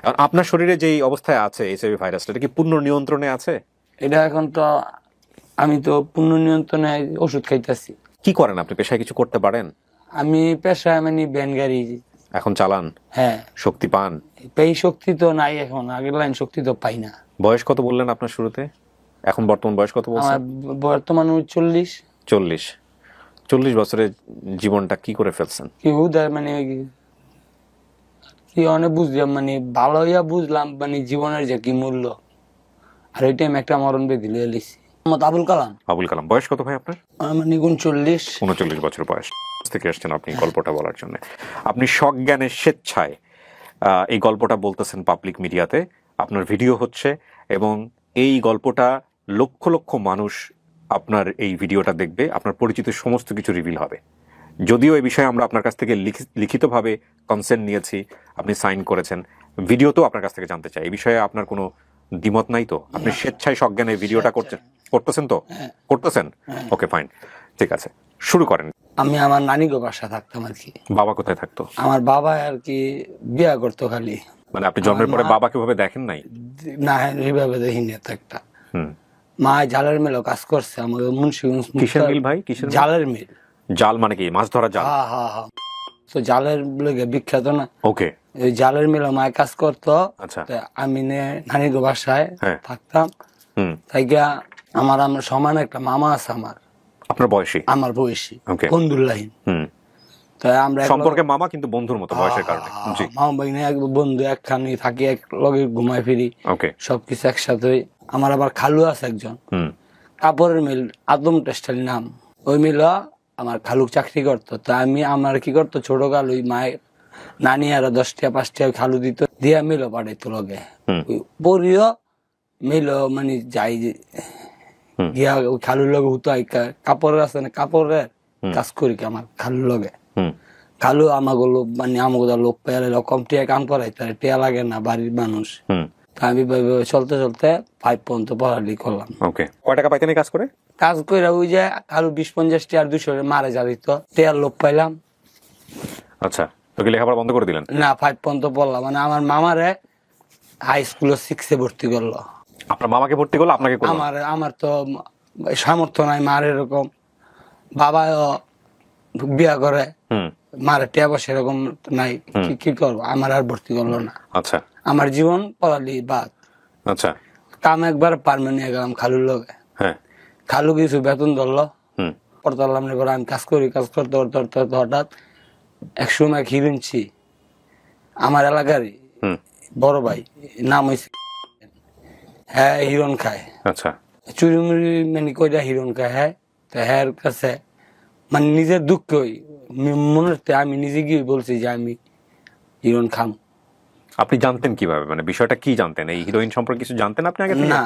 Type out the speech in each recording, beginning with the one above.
আপনার শরীরে যেই অবস্থায় আছে এইচআইভি ভাইরাসটা, এটা কি পূর্ণ নিয়ন্ত্রণে আছে? এটা এখন তো আমি তো পূর্ণ নিয়ন্ত্রণে ওষুধ খাইতেছি। কি করেন আপনি? পেশায় কিছু করতে পারেন? আমি পেশায় মানে ভ্যান গাড়ি এখন চালান? হ্যাঁ। শক্তি পান? এই শক্তি তো নাই এখন, আগের লাইন শক্তি তো পাই না। বয়স কত বললেন আপনার শুরুতে? এখন বর্তমান বয়স কত বলছেন? আমার বর্তমান 40। 40 বছরের জীবনটা কি করে ফেলছেন? কি উদয় মানে কি অনেক বুঝলাম, মানে ভালো হইয়া বুঝলাম মানে জীবনের যে কি মূল্য, আর ওই টাইম একটা মরণ বেদি লিয়ে লিছি। আবুল কালাম। আবুল কালাম। বয়স কত ভাই আপনার? মানে 39 বছর বয়স থেকে আসছেন আপনি গল্পটা বলার জন্য। আপনি সজ্ঞানের স্বেচ্ছায় এই গল্পটা বলতেছেন পাবলিক মিডিয়াতে, আপনার ভিডিও হচ্ছে, এবং এই গল্পটা লক্ষ লক্ষ মানুষ আপনার এই ভিডিওটা দেখবে, আপনার পরিচিত সমস্ত কিছু রিভিল হবে। যদিও এই বিষয়ে আমরা আপনার কাছ থেকে লিখিতভাবে কনসেন্ট নিয়েছি, আপনি সাইন করেছেন, ভিডিও তো আপনার কাছ থেকে জানতে চাই। এই বিষয়ে আপনার কোনো দ্বিমত নাই তো? আপনি স্বেচ্ছায় সজ্ঞানে ভিডিওটা করতেছেন তো? করতেছেন? ওকে, ফাইন, ঠিক আছে, শুরু করেন। আমি আমার নানি গো বাসা থাকতাম আর কি। বাবা কোথায় থাকতো? আমার বাবা আর কি বিয়া করতো খালি। মানে আপনি জন্মের পরে বাবাকে ভাবে দেখেন নাই? না, এইভাবে দেখিনি তো একটা। মা জালের মিলও কাজ করছে আমাদের মুন্সিগঞ্জ। কিসের মিল ভাই? কিসের? জালের মিল। জাল মানে কি? মাছ ধরা জাল? হ্যাঁ হ্যাঁ হ্যাঁ। তো জালের লেগে বিখ্যাত না? ওকে। ওই জালের মিলে মায় কাজ করতো। আচ্ছা। আমি নানি গো বাসায় থাকতাম। তাই আমার সমান একটা মামা আছে আমার। আপনার বয়সী? আমার বয়সী, বন্ধুল্লাহীন। তাই আমরা সম্পর্কে মামা, কিন্তু বন্ধুর মতো বয়সের কারণে। জি। মামা ভাগ্নে এক বন্ধু, একখানি থাকি, এক লগে ঘুমাই ফিরি, সবকিছু একসাথে। আমার আবার খালু আছে একজন, কাপড়ের মিল, আদম টেক্সটাইল নাম। ওই মিল আমার খালুক চাকরি করতো। তা আমার কি করতো, ছোট খালু মায়ের নানি আর 10 টাকা 5 টাকা খালু দিত, দিয়া মিলও পাঠাইতো লগে। পরিও মিল মানে যাই গিয়া ওই খালুর লগে হতো, কাপড়ের আছে না, কাপড়ের কাজ করি আমার খালুর লগে। খালু আমাকে মানে আমাকে লোক পেয়ারে কম টিয়া কাম করাই, তার টিয়া লাগে না বাড়ির মানুষ। আমি চলতে চলতে 5 পর্যন্ত পড়ালি করলাম। ওকে। কয় টাকা পাইতেন কাজ করে? কাজ করে ওই যে আরো 20-50 টাকা 200 মারে যা দিত, টিয়ার লোক পাইলাম। আচ্ছা, তো কি লেখাপড়া বন্ধ করে দিলেন? না, 5 পর্যন্ত পড়লাম। মানে আমার মামারে হাই স্কুলে 6-এ ভর্তি করলো। আপনার মামাকে ভর্তি করলো, আপনাকে করলো? আমার তো সামর্থ্য নাই মার এরকম। বাবাও বিয়া করে, মারে টিয়া পয়সা এরকম নাই, কি করবো, আমার আর ভর্তি করলো না। আচ্ছা। আমার জীবন পড়ালি বাদ। আচ্ছা। কাম একবার পারমানেন্ট নিয়ে গেলাম খালুর লগে। খালু কিছু বেতন ধরলো, পড়তাম না, আমি কাজ করতে করতে হঠাৎ এক সময় হিরুনছি আমার এলাকারই বড় ভাই, নাম হয়েছে, হ্যাঁ হিরণ খায়। আচ্ছা। চুরি মুড়ি মানে কইরা হিরণ খায়। হ্যাঁ, তো হ্যাঁ কাছে মানে নিজের দুঃখ মনে আমি নিজে গিয়ে বলছি যে আমি হিরণ খাম। আপনি জানতেন কিভাবে? মানে বিষয়টা কি জানতেন? এই হিরোইন সম্পর্কে কিছু জানতেন আপনি আগে থেকে? না,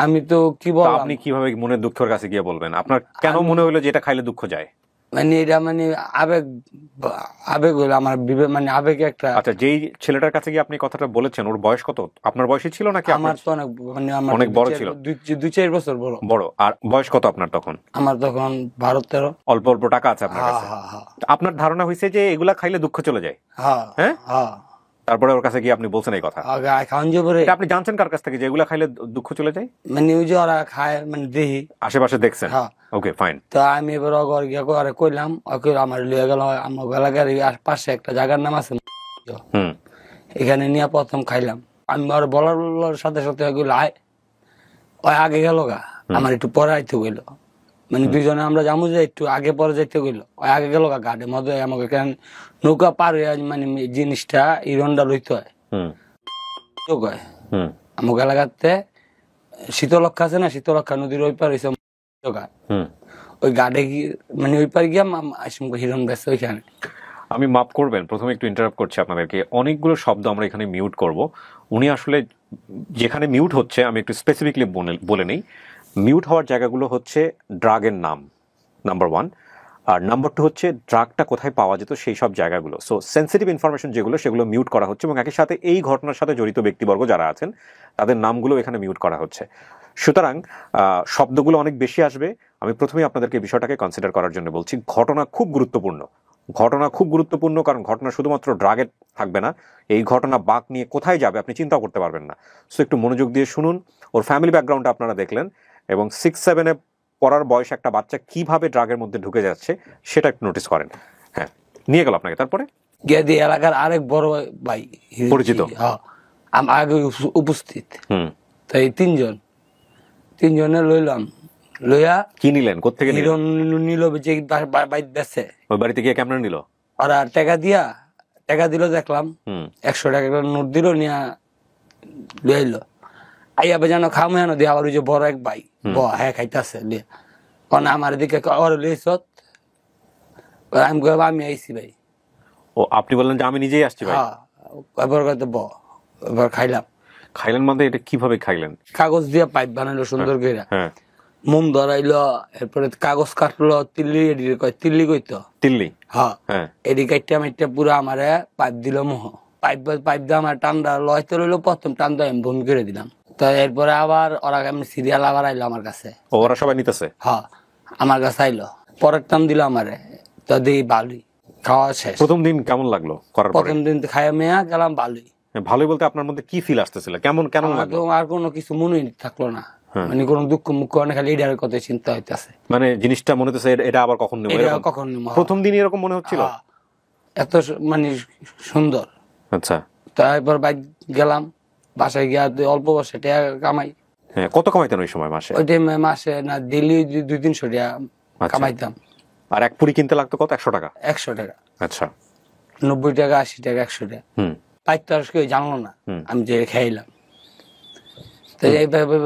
আমি তো কি বলবো। আপনি কিভাবে মনের দুঃখের কাছে গিয়ে বলবেন? আপনার কেন মনে হলো যে এটা খাইলে দুঃখ যায়? মানে এটা মানে আবেগ হলো আমার, মানে আবেগে একটা। আচ্ছা, যেই ছেলেটার কাছে গিয়ে আপনি কথাটা বলেছেন, ওর বয়স কত? আপনার বয়সী ছিল নাকি? আমার তো অনেক, মানে আমার অনেক বড় ছিল। 2-4 বছর বড়। আর বয়স কত আপনার তখন? আমার তখন 12-13। অল্প অল্প টাকা আছে আপনার কাছে। আপনার ধারণা হয়েছে যে এগুলা খাইলে দুঃখ চলে যায়? হ্যাঁ। তারপরে ওর কাছে গিয়ে আপনি বলছেন এই কথা? আপনি জানছেন কার কাছ থেকে যে এগুলা খাইলে দুঃখ চলে যায়? মানে ওই যে ওরা খায়, মানে দেখি আশেপাশে দেখছেন। ওকে, ফাইন। তো আমি এবার অগর গিয়া করে কইলাম, আমার লিয়ে গেল আমার এলাকার পাশে একটা জায়গার নাম আছে, এখানে নিয়ে প্রথম খাইলাম। আমি আর বলার সাথে সাথে ওই আগে গেল গা, আমার একটু পরে আইতে গেল, মানে দুইজনে আমরা জামু যে একটু আগে পরে যাইতে গেল। ওই আগে গেল গা ঘাটে মধ্যে আমাকে কেন নৌকা পার হয়ে, মানে জিনিসটা ইরন্ডা লইতে হয় আমাকে এলাকাতে। শীতলক্ষা আছে না, শীতলক্ষা নদীর ওই পার হয়েছে ওই গাড়ে গিয়ে, মানে ওই পার গিয়া হিরণ ব্যস্ত ওইখানে। আমি মাফ করবেন, প্রথমে একটু ইন্টারাপ্ট করছি আপনাদেরকে। অনেকগুলো শব্দ আমরা এখানে মিউট করব। উনি আসলে যেখানে মিউট হচ্ছে, আমি একটু স্পেসিফিকলি বলে নেই। মিউট হওয়ার জায়গাগুলো হচ্ছে ড্রাগের নাম, নাম্বার 1, আর নাম্বার 2 হচ্ছে ড্রাগটা কোথায় পাওয়া যেত সেই সব জায়গাগুলো। সো সেন্সিটিভ ইনফরমেশন যেগুলো, সেগুলো মিউট করা হচ্ছে, এবং একই সাথে এই ঘটনার সাথে জড়িত ব্যক্তিবর্গ যারা আছেন তাদের নামগুলো এখানে মিউট করা হচ্ছে। সুতরাং শব্দগুলো অনেক বেশি আসবে। আমি প্রথমেই আপনাদেরকে বিষয়টাকে কনসিডার করার জন্য বলছি। ঘটনা খুব গুরুত্বপূর্ণ, ঘটনা খুব গুরুত্বপূর্ণ, কারণ ঘটনা শুধুমাত্র ড্রাগের থাকবে না, এই ঘটনা বাঁক নিয়ে কোথায় যাবে আপনি চিন্তাও করতে পারবেন না। সো একটু মনোযোগ দিয়ে শুনুন। ওর ফ্যামিলি ব্যাকগ্রাউন্ডটা আপনারা দেখলেন, এবং 6-7-এ পড়ার বয়স একটা বাচ্চা কিভাবে ড্রাগের মধ্যে ঢুকে যাচ্ছে সেটা একটু নোটিস করেন। হ্যাঁ, নিয়ে গেল আপনাকে, তারপরে গেদি এলাকার আরেক বড় ভাই পরিচিত, আগে উপস্থিত, তাই তিনজনে লইলাম, লইয়া কি নিলেন, কোথেকে হিরো নিল যে বাইক বেছে, ওই বাড়িতে গিয়ে কেমন নিল? ওরা টাকা দিল, দেখলাম 100 টাকা নোট দিল, নিয়া লইল আইয়া যেন খামো হেন দিয়ে আবার ওই যে বড় এক ভাই হ্যাঁ খাইতেছে কারণ আমার দিকে ওর লিস আমি আইসি ভাই। ও আপনি বললেন যে আমি নিজেই আসছি ভাই? হ্যাঁ, এবার এবার খাইলাম মানে এটা কিভাবে খাইলেন? কাগজ দিয়ে পাইপ বানাইলো সুন্দর করে, মোম ধরাইলো, এরপরে কাগজ কাটলো, তিল্লি কইতো হ্যাঁ, এডি কাইটা মাইটা পুরো আমারে পাইপ দিল মোহ, পাইপ দিয়ে আমার টান্দা লয়তে রইলো, প্রথম টান্দা আমি বন্ধ করে দিলাম। তো এরপরে আবার ওরা আমি সিরিয়াল আবার আইলো আমার কাছে, ওরা সবাই নিতেছে, হ্যাঁ আমার কাছে আইলো, পরের টান দিল আমারে, তো দিই ভালোই খাওয়া শেষ। প্রথম দিন কেমন লাগলো করার পরে? প্রথম দিন খাইয়া মেয়া গেলাম ভালোই। ভালোই বলতে আপনার মধ্যে কি ফিল আসতেছিল, কেমন লাগলো? আর কোনো কিছু মনে থাকলো না, মানে কোনো দুঃখ মুখ না, খালি এটার কথা চিন্তা হইতেছে, মানে জিনিসটা মনে হচ্ছে এটা আবার কখন নেব, কখন নেব। প্রথম দিনই এরকম মনে হচ্ছিল, এত মানে সুন্দর। আচ্ছা, তারপর বাইক গেলাম, বাসায় গিয়া অল্প বসে টাকা কামাই। হ্যাঁ, কত কামাইতেন ওই সময় মাসে? ওই টাইমে মাসে না ডেইলি 200-300 টাকা কামাইতাম। আর এক পুরি কিনতে লাগতো কত? 100 টাকা? 100 টাকা, আচ্ছা, 90 টাকা, 80 টাকা, 100 টাকা। পাইতো আর কেউ জানলো না আমি যে খাইলাম। তো এইভাবে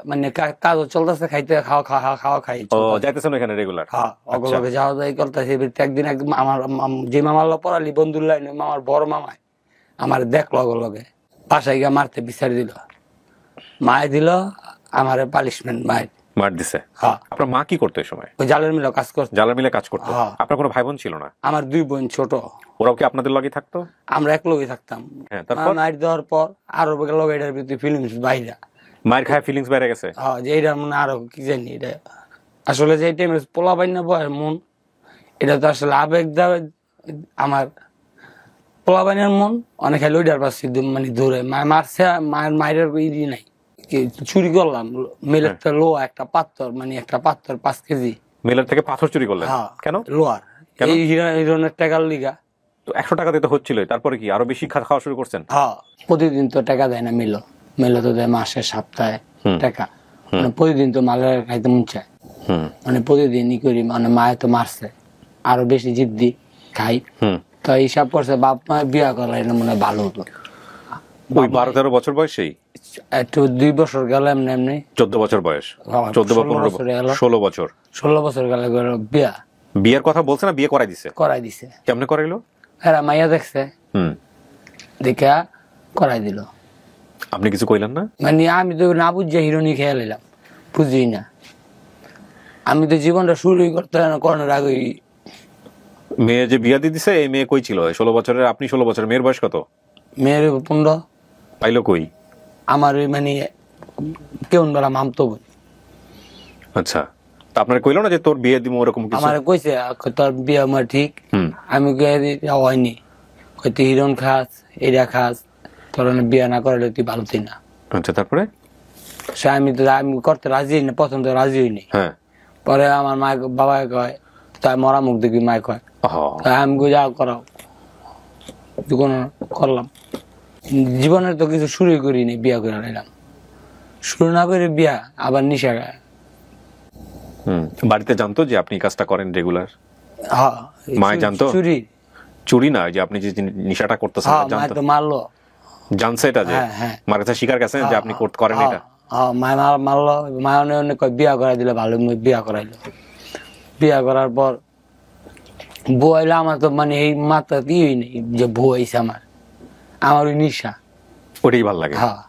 মানে কাজ চলতেছে, খাইতে খাওয়া খাই যাইতেছেন ওখানে রেগুলার? হ্যাঁ, অগলগে যাওয়া যাই করতেছে। একদিন আমার যে মামার পড়ালি বন্ধুর লাইনে, আমার বড় মামায় আমার দেখলো, অগলগে বাসায় গিয়ে মারতে বিচার দিল, মায় দিল আমার পানিশমেন্ট, মার দিছে। হ্যাঁ। আপনার মা কি করতো এই সময়? ওই জালের মিলে কাজ করতো। জালের মিলে কাজ করতো? আপনার কোনো ভাই বোন ছিল না? আমার 2 বোন ছোট। ওরাও কি আপনাদের লগে থাকতো? আমরা এক লগে থাকতাম। হ্যাঁ, তারপর মার দেওয়ার পর আরো লগে এটার ভিতরে ফিলিংস বাইরা, মায়ের খায় ফিলিংস বাইরে গেছে। হ্যাঁ, যে এটা মানে আরো কি জানি, এটা আসলে যে টাইমে পোলা বাইনা বয় মন, এটা তো আসলে আবেগ দেওয়া, আমার পোলা বাইনার মন অনেক খালি ওইটার পাশে মানে দৌড়ে মারছে, মায়ের ইডি নাই, চুরি করলাম মেলের লোয়া একটা পাথর, মানে একটা পাথর 5 কেজি মেলের থেকে পাথর চুরি করলেন? কেন? লোয়ার, এই হিরনের টাকার লিগা। তো 100 টাকা দিতে হচ্ছিল, তারপরে কি আরো বেশি খাওয়া শুরু করছেন? হ্যাঁ, প্রতিদিন তো টাকা দেয় না মেলো তো দেয় মাসে, সপ্তাহে টাকা, মানে প্রতিদিন তো মালের খাইতে মন চায়, মানে প্রতিদিনই করি, মানে মায়ে তো মারছে, আরো বেশি জিদ্দি খাই। তো হিসাব করছে বাপ মা বিয়া করাই না মনে ভালো হতো। ওই 12-13 বছর বয়সেই একটু 2 বছর গেল এমনি এমনি, 14 বছর বয়স, 14 বা 15 বছর, 16 বছর, 16 বছর গেল বিয়া। বিয়ের কথা বলছে না, বিয়ে করাই দিছে? কেমনে করাইলো? এরা মাইয়া দেখছে, দেখা করাই দিল। আপনি কিছু কইলেন না? মানে আমি তো না বুঝে হিরোনি খেয়ে নিলাম, বুঝি না, আমি তো জীবনটা শুরুই করতে করানোর আগে। মেয়ে যে বিয়া দিয়ে দিছে, এই মেয়ে কই ছিল 16 বছরের? আপনি 16 বছরের, মেয়ের বয়স কত? মেয়ের 15। পাইলো কই? আমার মানে কেমন বেলা মামতো বই। আচ্ছা, তা আপনার কইলো না যে তোর বিয়ে দিব ওরকম কিছু? আমার কইছে তোর বিয়ে আমার ঠিক, আমি হয়নি, তুই হিরণ খাস, এরা খাস, তোর বিয়ে না করলে তুই ভালো তুই না। আচ্ছা, তারপরে সে আমি করতে রাজি না, প্রথম তো রাজি হইনি। পরে আমার মা বাবা কয় তাই মরা মুখ দেখি, মায় কয় আমি যা করাও করলাম। জীবনের তো কিছু শুরুই করিনি, বিয়া করে নিলাম, শুরু না করে বিয়া আবার নিশা গায়। বাড়িতে জানতো যে আপনি কাজটা করেন রেগুলার? হ্যাঁ, মা জানতো? চুরি না, যে আপনি যে নিশাটা করতেছেন জানতো? মারলো, জানছে এটা, যে মার কাছে স্বীকার গেছেন যে আপনি করেন এটা? মায় মারলো, মায় অনেক বিয়া করাই দিলে ভালো, বিয়া করাইলো। বিয়া করার পর বউ আইলে আমার তো মানে এই মাত্রা দিই নেই যে বউ আইসে, আমার ওই নিশা, ওটাই ভালো লাগে। হ্যাঁ,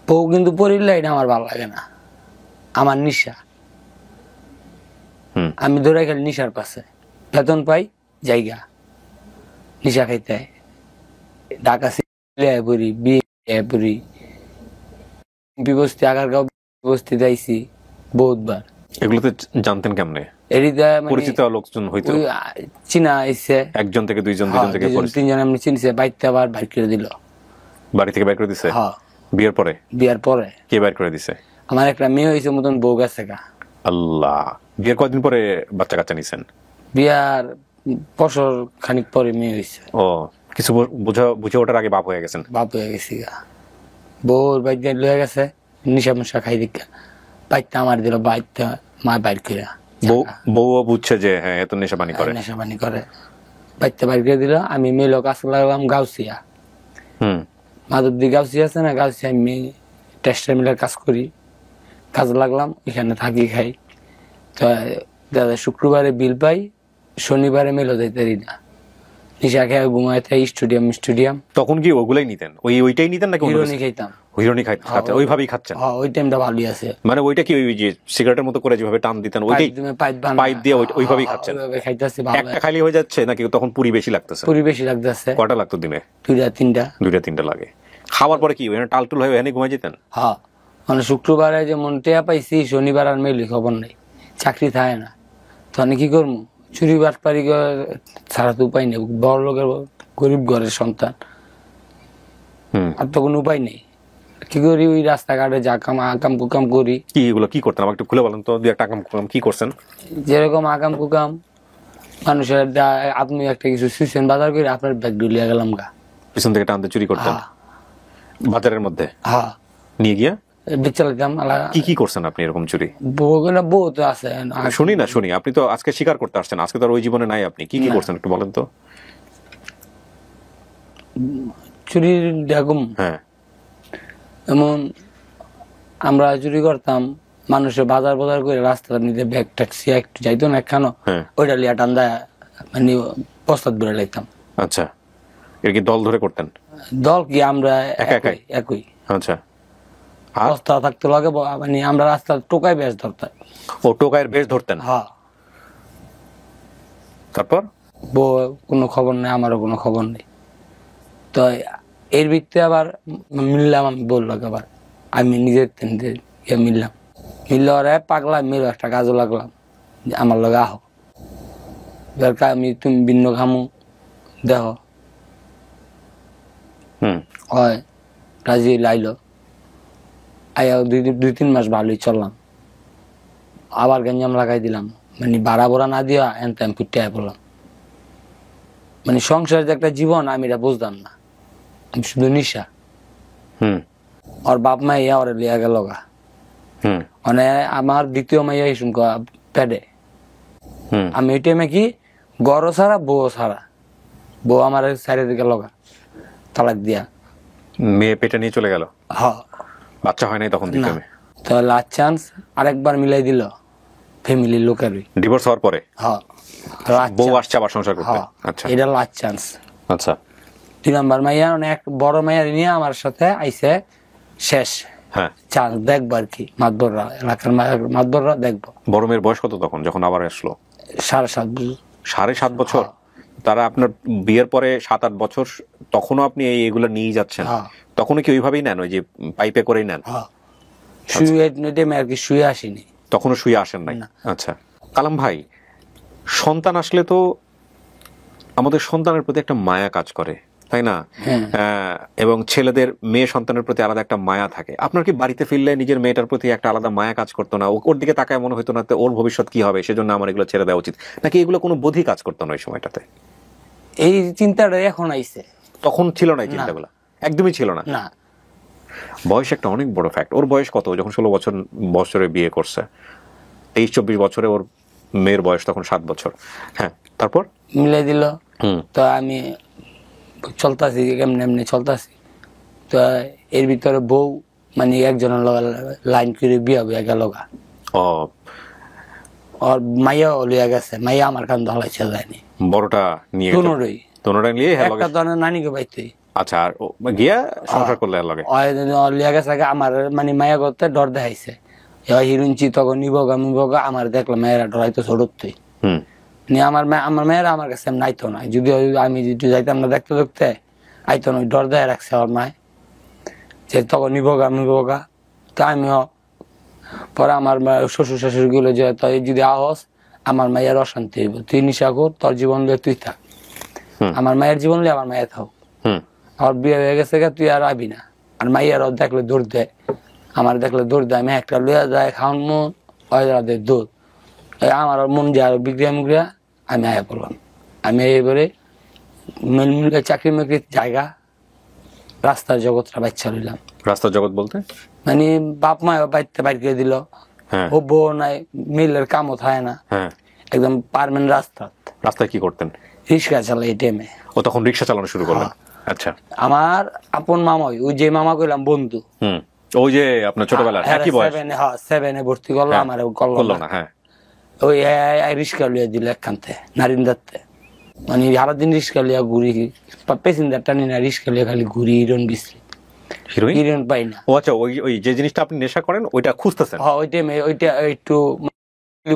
বউ কিন্তু পরিলে এটা আমার ভালো লাগে না, আমার নিশা। আমি ধরে খালি নিশার পাশে, বেতন পাই জায়গা নিশা খাইতে, ঢাকা পড়ি, বিয়ে পড়ি, বিবস্তি, আগারগাঁও বিবস্তি যাইছি বহুতবার। এগুলোতে জানতেন কেমনে? এরিতে পরিচিত লোকজন হইতো, চিনা আইছে, একজন থেকে দুইজন, দুইজন থেকে তিনজন এমনি চিনছে, বাইতে আবার বাইর করে দিল। বাড়ি থেকে বাইর করে দিছে? হ্যাঁ। বিয়ের পরে? বিয়ার পরে। কে বাইর করে দিছে? আমার একটা মেয়ে হয়েছে মতন বউ গেছে গা। আল্লাহ, বিয়ের কয়দিন পরে বাচ্চা কাচ্চা নিছেন? বিয়ার বছর খানিক পরে মেয়ে হয়েছে। ও, কিছু বুঝে ওঠার আগে বাপ হয়ে গেছেন? বাপ হয়ে গেছি গা। বউর বাইতে লয়ে গেছে, নিশা মুশা খাই দিকা বাইতে আমার দিল, বাইতে মা বাইর করে। বউও বুঝছে যে হ্যাঁ এত নেশা পানি করে, নেশা পানি করে, বাইতে বাইর করে দিল। আমি মেয়েলো কাজ লাগলাম গাউসিয়া, মাধবদী গাউসিয়া আছে না, গাউসিয়া আমি টেক্সটাইল মিলের কাজ করি, কাজ লাগলাম, এখানে থাকি খাই। তো দাদা শুক্রবারে বিল পাই, শনিবারে মেলো যাইতে না, নিশা খেয়ে ঘুমাইতে স্টেডিয়াম। তখন কি ওগুলাই নিতেন? ওইটাই নিতেন নাকি হিরোনি খাইতাম? হিরোনি খাচ্ছেন, ওইভাবেই খাচ্ছেন? ওই টাইমটা ভালোই আছে। মানে ওইটা কি ওই যে সিগারেটের মতো করে যেভাবে টান দিতেন ওইটাই পাইপ দিয়ে ওইভাবেই খাচ্ছেন? একটা খালি হয়ে যাচ্ছে নাকি তখন পুরি বেশি লাগতেছে? পুরি বেশি লাগতেছে। কটা লাগতো দিনে? দুইটা তিনটা লাগে। খাওয়ার পরে কি টালটুল হয়ে এনে ঘুমাই যেতেন? হ্যাঁ, মানে শুক্রবারে যেমন টেয়া পাইছি, শনিবার আর মেলি খবর নেই, চাকরি থাকে না, তখন কি করবো, চুরি বাটপারি ছাড়া তো উপায় নেই, বড় লোকের গরিব ঘরের সন্তান, আর তো কোনো উপায় নেই। কি করি, ওই রাস্তাঘাটে যা আকাম কুকাম করি। কি এগুলো কি করতেন আমাকে একটু খুলে বলেন তো, দুই একটা আকাম কুকাম কি করছেন? যেরকম আকাম কুকাম, মানুষের আপনি একটা কিছু সুইছেন বাজার করে, আপনার ব্যাগ ডুলিয়া গেলাম গা, পিছন থেকে টানতে চুরি করতেন বাজারের মধ্যে? হ্যাঁ, নিয়ে গিয়া বেচালাম। কি কি করছেন আপনি এরকম চুরি? বউ তো আছে, শুনি, আপনি তো আজকে স্বীকার করতে আসছেন, আজকে তো আর ওই জীবনে নাই, আপনি কি কি করছেন একটু বলেন তো। চুরি দেখুন, হ্যাঁ, এমন আমরা চুরি করতাম, মানুষের বাজার করে রাস্তাটা নিতে ব্যাগ ট্যাক্সি একটু যাইতো না একখানো, ওইটা লিয়া টান্দা মানে প্রস্তাব ধরে লাইতাম। আচ্ছা, এর কি দল ধরে করতেন? দল কি, আমরা একই। আচ্ছা, বস্তা থাকতে লাগে, মানে আমরা রাস্তা টোকায় বেশ ধরতাম। ও, টোকায়ের বেশ ধরতেন? হ্যাঁ। তারপর বউ কোনো খবর নেই, আমারও কোনো খবর নেই। তো এর ভিত্তিতে আবার মিললাম, আমি বললো আবার আমি নিজের মিললাম, মিললে ওরা পাগলা মেলো একটা কাজও লাগলাম, আমার লগে আহ দরকার, আমি তুমি ভিন্ন খামু দেহ হয়, রাজি লাইলো। আয়া দুই তিন মাস ভালোই চললাম, আবার গঞ্জাম লাগাই দিলাম, মানে ভাড়া ভরা না দিয়া এনতে আমি ফুটে পড়লাম। মানে সংসার যে একটা জীবন আমি এটা বুঝতাম না, আমি শুধু নিশা। ওর বাপ মা ইয়া ওরে লিয়া গেল গা, মানে আমার দ্বিতীয় মাইয়া ইসুম পেডে। আমি ওই টাইমে কি গড় ছাড়া বউ ছাড়া, বউ আমার সাইডে দিকে লগা তালাক দিয়া, মেয়ে পেটে নিয়ে চলে গেল। হ্যাঁ, বাচ্চা হয় নাই তখন? তো লাস্ট চান্স আরেকবার মিলাই দিল ফ্যামিলির লোকেরই, ডিভোর্স হওয়ার পরে। হ্যাঁ, বউ আসছে আবার সংসার করতে। আচ্ছা, এটা লাস্ট চান্স। আচ্ছা, 2 নম্বর মাইয়া অনেক বড় মাইয়া নিয়ে আমার সাথে আইসে, শেষ চান্স দেখবো আর কি, মাতবররা এলাকার মাতবররা দেখবো। বড় মেয়ের বয়স কত তখন যখন আবার আসলো? 7.5 বছর। 7.5 বছর? তারা আপনার বিয়ের পরে 7-8 বছর তখনও আপনি এইগুলো নিয়ে যাচ্ছেন? তখনও কি ওইভাবেই নেন, ওই যে পাইপে করেই নেন? শুয়ে আসিনি তখনও, শুয়ে আসেন নাই? আচ্ছা, কালাম ভাই, সন্তান আসলে তো আমাদের সন্তানের প্রতি একটা মায়া কাজ করে, তাই না? এবং ছেলেদের মেয়ে সন্তানের প্রতি আলাদা একটা মায়া থাকে। আপনার কি বাড়িতে ফিরলে নিজের মেয়েটার প্রতি একটা আলাদা মায়া কাজ করতো না? ওর দিকে তাকায় মনে হতো না ওর ভবিষ্যৎ কি হবে, সেজন্য আমার এগুলো ছেড়ে দেওয়া উচিত, নাকি এগুলো কোনো বোধই কাজ করতো না ওই সময়টাতে? এই চিন্তাটা এখন আইছে, তখন ছিল না এই চিন্তাগুলো? একদমই ছিল না? না। বয়স একটা অনেক বড় ফ্যাক্ট। ওর বয়স কত যখন 16 বছরে বিয়ে করছে? 23-24 বছরে ওর মেয়ের বয়স তখন 7 বছর। হ্যাঁ, তারপর মিলাই দিল। তো আমি চলতাছি, এমনি এমনি চলতাছি। তো এর ভিতরে বউ মানে একজনের লাইন করে বিয়া হইয়া গেল গা। ওর মাইয়া লিয়া গেছে, মাইয়া আমার কান ধলাইছে যায়নি। বড়টা নিয়ে তোনরাই নিয়ে একটা ধরনের নানিকে পাইতে। আচ্ছা, আর গিয়া সংসার করলে লাগে লিয়া গেছে আমার, মানে মাইয়া করতে ডর দেখাইছে, হিরুঞ্চি তখন নিবগা আমার দেখলাম মেয়েরা ডরাইতো ছোটতেই। আমার মেয়েরা আমার কাছে নাইতো না, যদি আমি যদি যাইতাম না দেখতে দেখতে আইতো না, ডর দেয় রাখছে আমার মায় যে তখন নিবগা। তো আমিও পরে আমার শ্বশুর শাশুড়ি গুলো যে তুই যদি আহস আমার মায়ের অশান্তি হইব, তুই নিশা কর, তোর জীবন লিয়ে তুই থাক, আমার মায়ের জীবন লিয়ে আমার মায়ের থাক, আমার বিয়ে হয়ে গেছে তুই আর আবি না। আর মাইয়ার দেখলে দৌড় দেয়, আমার দেখলে দৌড় দেয়, আমি একটা লইয়া যায় খাওয়ান মন দেয় দৌড়, আমার মন যায় আরো বিক্রিয়া মুক্রিয়া আমি আয়া করলাম। আমি এবারে মিলমিলে চাকরি মাকরির জায়গা রাস্তার জগৎটা বাচ্চা রইলাম। রাস্তার জগৎ বলতে মানে বাপ মা বাড়িতে বাইর করে দিল, ও বউ নাই, মিলের কামও থাকে না, একদম পারমেন্ট রাস্তা। রাস্তায় কি করতেন? রিক্সা চালাই টেমে। ও তখন রিক্সা চালানো শুরু করলেন? আচ্ছা। আমার আপন মামাই, ওই যে মামা কইলাম বন্ধু, ওই যে আপনার ছোটবেলার একই বয়স, 7-এ ভর্তি করলো, আমার করলো না। হ্যাঁ, ওই রিক্সা লিয়ে দিল একখানতে নারিন্দাতে, মানে সারাদিন রিক্সা লিয়া ঘুরি, প্যাসেঞ্জার টানি না, রিক্সা লিয়া খালি ঘুরি, হিরোইন বিসলি, হিরোইন পাই না। ও আচ্ছা, ওই যে জিনিসটা আপনি নেশা করেন ওইটা খুঁজতেছেন? হ্যাঁ, ওই টাইমে ওইটা একটু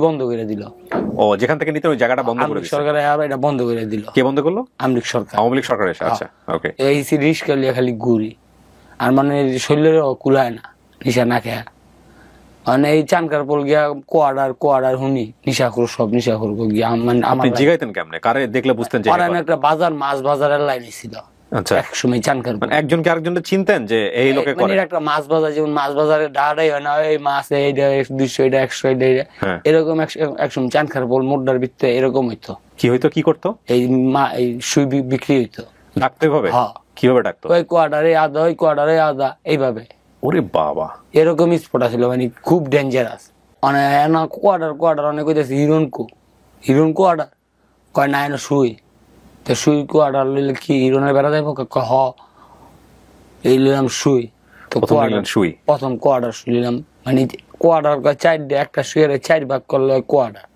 বন্ধ করে দিল। ও, যেখান থেকে নিতেন ওই জায়গাটা বন্ধ করে দিয়েছে সরকার, এটা বন্ধ করে দিল। কে বন্ধ করলো? আমলিক সরকার। আওয়ামী লীগ সরকার এসে? আচ্ছা, ওকে। এই রিক্সা লিয়া খালি ঘুরি, আর মানে শরীরের কুলায় না নিশা না খেয়া, মানে এই চানকার পোল গিয়া কোয়াডার হুনি নিশা কর, সব নিশা করবো গিয়া। আপনি জিগাইতেন কেমনে? কারে দেখলে বুঝতেন যে একটা বাজার, মাছ বাজারের লাইনে ছিল। আচ্ছা, একসময় চানকার পোল একজনকে আরেকজনকে চিনতেন যে এই লোকে করে? একটা মাছ বাজার, যেমন মাছ বাজারে ডাড়াই হয় না, এই মাছ এইটা 200, এটা 100, এটা এরকম একসময় চানকার পোল মোড্ডার ভিত্তে এরকম হইতো। কি হইতো? কি করতো? এই সুই বিক্রি হইতো। ডাকতে হবে? কিভাবে ডাকতো? ওই কোয়াডারে আদা, ওই কোয়াডারে আদা, এইভাবে। ওরে বাবা, এরকম স্পট ছিল, মানে খুব ডেঞ্জারাস। মানে কোয়াডার অনেক কইতেছে হিরোন কোয়াডার, কয় না এনে সুই, তো সুই কোয়াডার লইলে কি হিরোনের বেড়া যাইব? হ, এই লইলাম সুই। তো সুই, প্রথম কোয়াডার সুই নিলাম, মানে কোয়াডার কয় 4, একটা সুইয়ের 4 ভাগ করলে হয় কোয়াডার,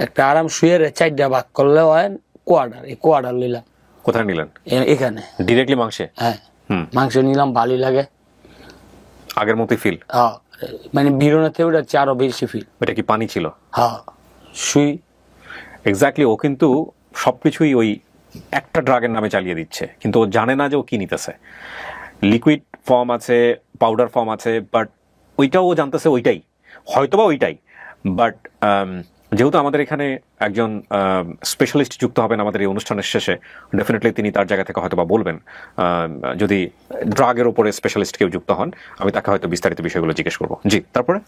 একটা আরাম শুয়ের 4 ভাগ করলে হয় কোয়াডার। এই কোয়াডার লইলাম। কোথায় নিলেন? এখানে ডিরেক্টলি মাংসে? হ্যাঁ, মাংস নিলাম, ভালোই লাগে, আগের মতোই ফিল। হ্যাঁ, মানে বিরনের থেকে ওটা আরো বেশি ফিল। ওটা কি পানি ছিল? হ্যাঁ, সুই। এক্স্যাক্টলি। ও কিন্তু সবকিছুই ওই একটা ড্রাগের নামে চালিয়ে দিচ্ছে, কিন্তু ও জানে না যে ও কি নিতেছে। লিকুইড ফর্ম আছে, পাউডার ফর্ম আছে, বাট ওইটাও ও জানতেছে ওইটাই, হয়তোবা ওইটাই। বাট যেহেতু আমাদের এখানে একজন স্পেশালিস্ট যুক্ত হবেন আমাদের এই অনুষ্ঠানের শেষে, ডেফিনেটলি তিনি তার জায়গা থেকে হয়তোবা বলবেন, যদি ড্রাগের উপরে স্পেশালিস্ট কেউ যুক্ত হন, আমি তাকে হয়তো বিস্তারিত বিষয়গুলো জিজ্ঞেস করবো। জি, তারপরে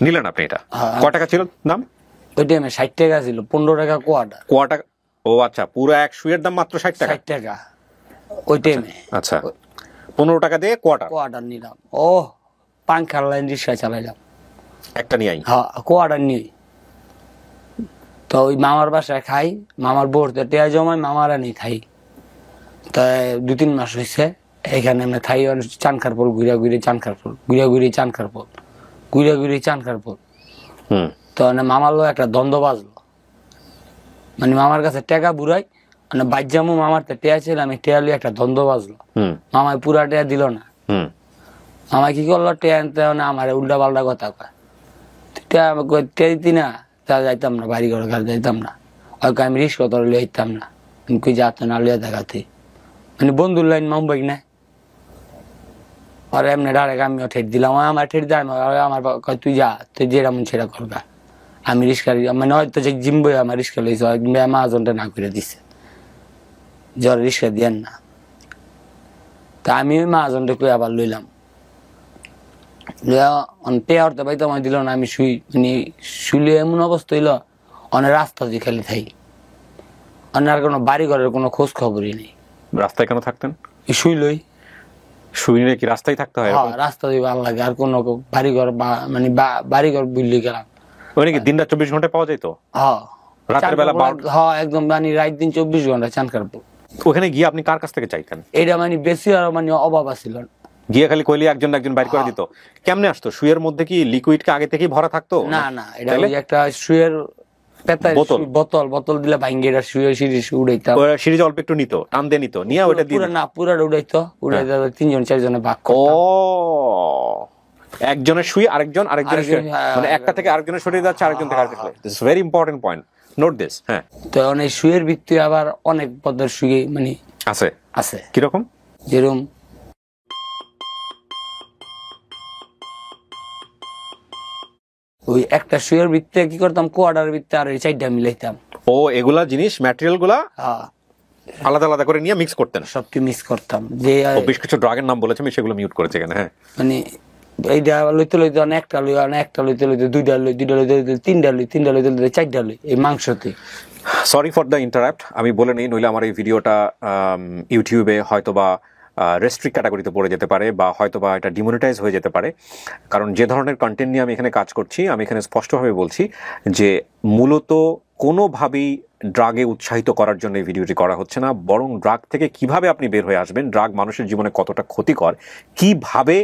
নিলেন আপনি এটা? কয় টাকা ছিল দাম? ওই টাইমে 60 টাকা ছিল, 15 টাকা কোয়াডার। ও আচ্ছা, পুরো এক শুয়ের দাম মাত্র 60 টাকা? 60 টাকা ওই টাইমে। আচ্ছা, 15 টাকা দিয়ে কোয়াডার নিলাম। ও, পাংখার লাইন রিক্সা চালাইলাম একটা নিয়ে। হ্যাঁ, কোয়াডার নিয়ে। তো ওই মামার বাসায় খাই, মামার বোরতে টেয়া জমাই, মামারা নেই খাই। তাই 2-3 মাস হয়েছে এখানে আমরা খাই। চানখারপুর ঘুরে চানখারপুর। তো মামার লোক একটা দ্বন্দ্ব বাজলো, মানে মামার কাছে টেকা বুড়াই, মানে বাজ্যামু মামার তো টেয়া ছিল, আমি টেয়া লিয়ে একটা দ্বন্দ্ব বাজলো। মামায় পুরা টেয়া দিল না। মামায় কি করলো, টেয়া আনতে আমার উল্টা পাল্টা কথা কয়, টেয়া দিতি না, তা যাইতাম না, বাড়ি ঘর যাইতাম না, ওকে আমি রিস্ক তোর লিয়ে আইতাম না, আমি কই যাতো না লিয়ে দেখাতে, মানে বন্ধুর লাইন মামবাই না। আর এমনি ডাইরেক্ট আমিও ঠেট দিলাম, আমার ঠেট দেয়, আমার তুই যা, তুই যেটা মন সেটা করবা। আমি রিস্কা, মানে হয়তো যে জিম্বই আমার রিস্কা লইছে, আমাজনটা না করে দিছে, জ্বর রিস্কা দিয়েন না। তা আমি ওই মাহাজনটা কই আবার লইলাম, পেয়ার তো পাইতাম দিল না। আমি শুইলে এমন অবস্থা হইল, অনেক রাস্তা দিয়ে খালি থাই, অনেক আর কোনো বাড়ি ঘরের কোনো খোঁজ খবরই নেই। রাস্তায় কেন থাকতেন? শুইলই, শুইলে কি রাস্তায় থাকতে হয়? রাস্তা দিয়ে ভালো লাগে, আর কোনো বাড়িঘর মানে বাড়িঘর বুঝলি গেলাম। ওই নাকি দিনটা 24 ঘন্টা পাওয়া যেত? হ্যাঁ, রাতের বেলা? হ্যাঁ, একদম, মানে রাত দিন 24 ঘন্টা চানখারপুর। ওখানে গিয়ে আপনি কার কাছ থেকে চাইতেন? এটা মানে বেশি আর মানে অভাব আছিল, গিয়ে খালি কইলি একজন বাইর করে দিত? কেমনে আসতো? শুয়ের মধ্যে কি লিকুইড কে আগে থেকেই ভরা থাকতো? না, এটা একটা শুয়ের বোতল দিলে ভাঙ্গে এটা শুয়ে সিরিজ উড়াইতাম। সিরিজ অল্প একটু নিত, টান দিয়ে নিত, নিয়ে ওটা দিয়ে না পুরাটা উড়াইতো, 3-4 ভাগ করতাম। ও, একজনের শুয়ে আরেকজন মানে একটা থেকে আরেকজনের সরিয়ে যাচ্ছে, আরেকজন থেকে আরেকজন। This is very important point, note this. হ্যাঁ, তো অনেক শুয়ের ভিত্তি আবার অনেক পদের শুয়ে মানে আছে। কিরকম? যেরকম ওই একটা শুয়ের ভিত্তে কি করতাম, কোয়ার্টার ভিত্তে আর এই 4টা মিলাইতাম। ও এগুলা জিনিস ম্যাটেরিয়াল গুলা হ্যাঁ, আলাদা আলাদা করে নিয়ে মিক্স করতেন? সবকে মিক্স করতাম। যে বেশ কিছু ড্রাগের নাম বলেছে, আমি সেগুলো মিউট করেছি এখানে। হ্যাঁ, মানে এইটা লইতে লইতে একটা লই, একটা লইতে লইতে 2টা লই, 2টা লইতে লইতে 3টা লই, 3টা লইতে লইতে 4টা লই এই মাংসতে। সরি ফর দ্য ইন্টারাপ্ট, আমি বলে নিই, নইলে আমার এই ভিডিওটা ইউটিউবে হয়তোবা রেস্ট্রিক্ট ক্যাটাগরিতে পড়ে যেতে পারে, বা হয়তোবা এটা ডিমনিটাইজ হয়ে যেতে পারে। কারণ যে ধরনের কন্টেন্ট নিয়ে আমি এখানে কাজ করছি, আমি এখানে স্পষ্টভাবে বলছি যে মূলত কোনোভাবেই ড্রাগে উৎসাহিত করার জন্য এই ভিডিওটি করা হচ্ছে না, বরং ড্রাগ থেকে কিভাবে আপনি বের হয়ে আসবেন, ড্রাগ মানুষের জীবনে কতটা ক্ষতিকর, কিভাবে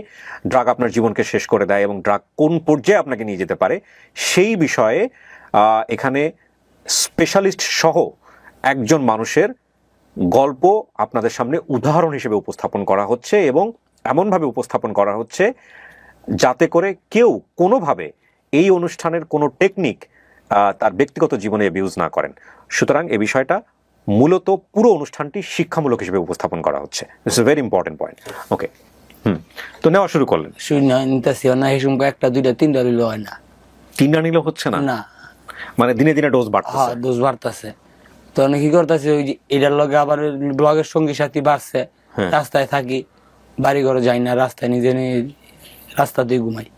ড্রাগ আপনার জীবনকে শেষ করে দেয় এবং ড্রাগ কোন পর্যায়ে আপনাকে নিয়ে যেতে পারে, সেই বিষয়ে এখানে স্পেশালিস্ট সহ একজন মানুষের গল্প আপনাদের সামনে উদাহরণ হিসেবে উপস্থাপন করা হচ্ছে, এবং এমনভাবে উপস্থাপন করা হচ্ছে যাতে করে কেউ কোনোভাবে এই অনুষ্ঠানের কোনো টেকনিক তার ব্যক্তিগত জীবনে অ্যাবিউজ না করেন। সুতরাং এই বিষয়টা মূলত পুরো অনুষ্ঠানটি শিক্ষামূলক হিসেবে উপস্থাপন করা হচ্ছে। It's a very important point. Okay, তো নেওয়া শুরু করলেন? একটা 2টা 3টা লইলে হয় না। 3টা নিলেও হচ্ছে না? না, মানে দিনে দিনে ডোজ বাড়তেছে? হ্যাঁ, ডোজ বাড়তেছে। তো অনেক কি করতেছে, ওই যে এটার লগে আবার ব্লগের সঙ্গী সাথী বাড়ছে, রাস্তায় থাকি, বাড়ি ঘরে যাই না, রাস্তায় নিজে রাস্তাতেই ঘুমাই।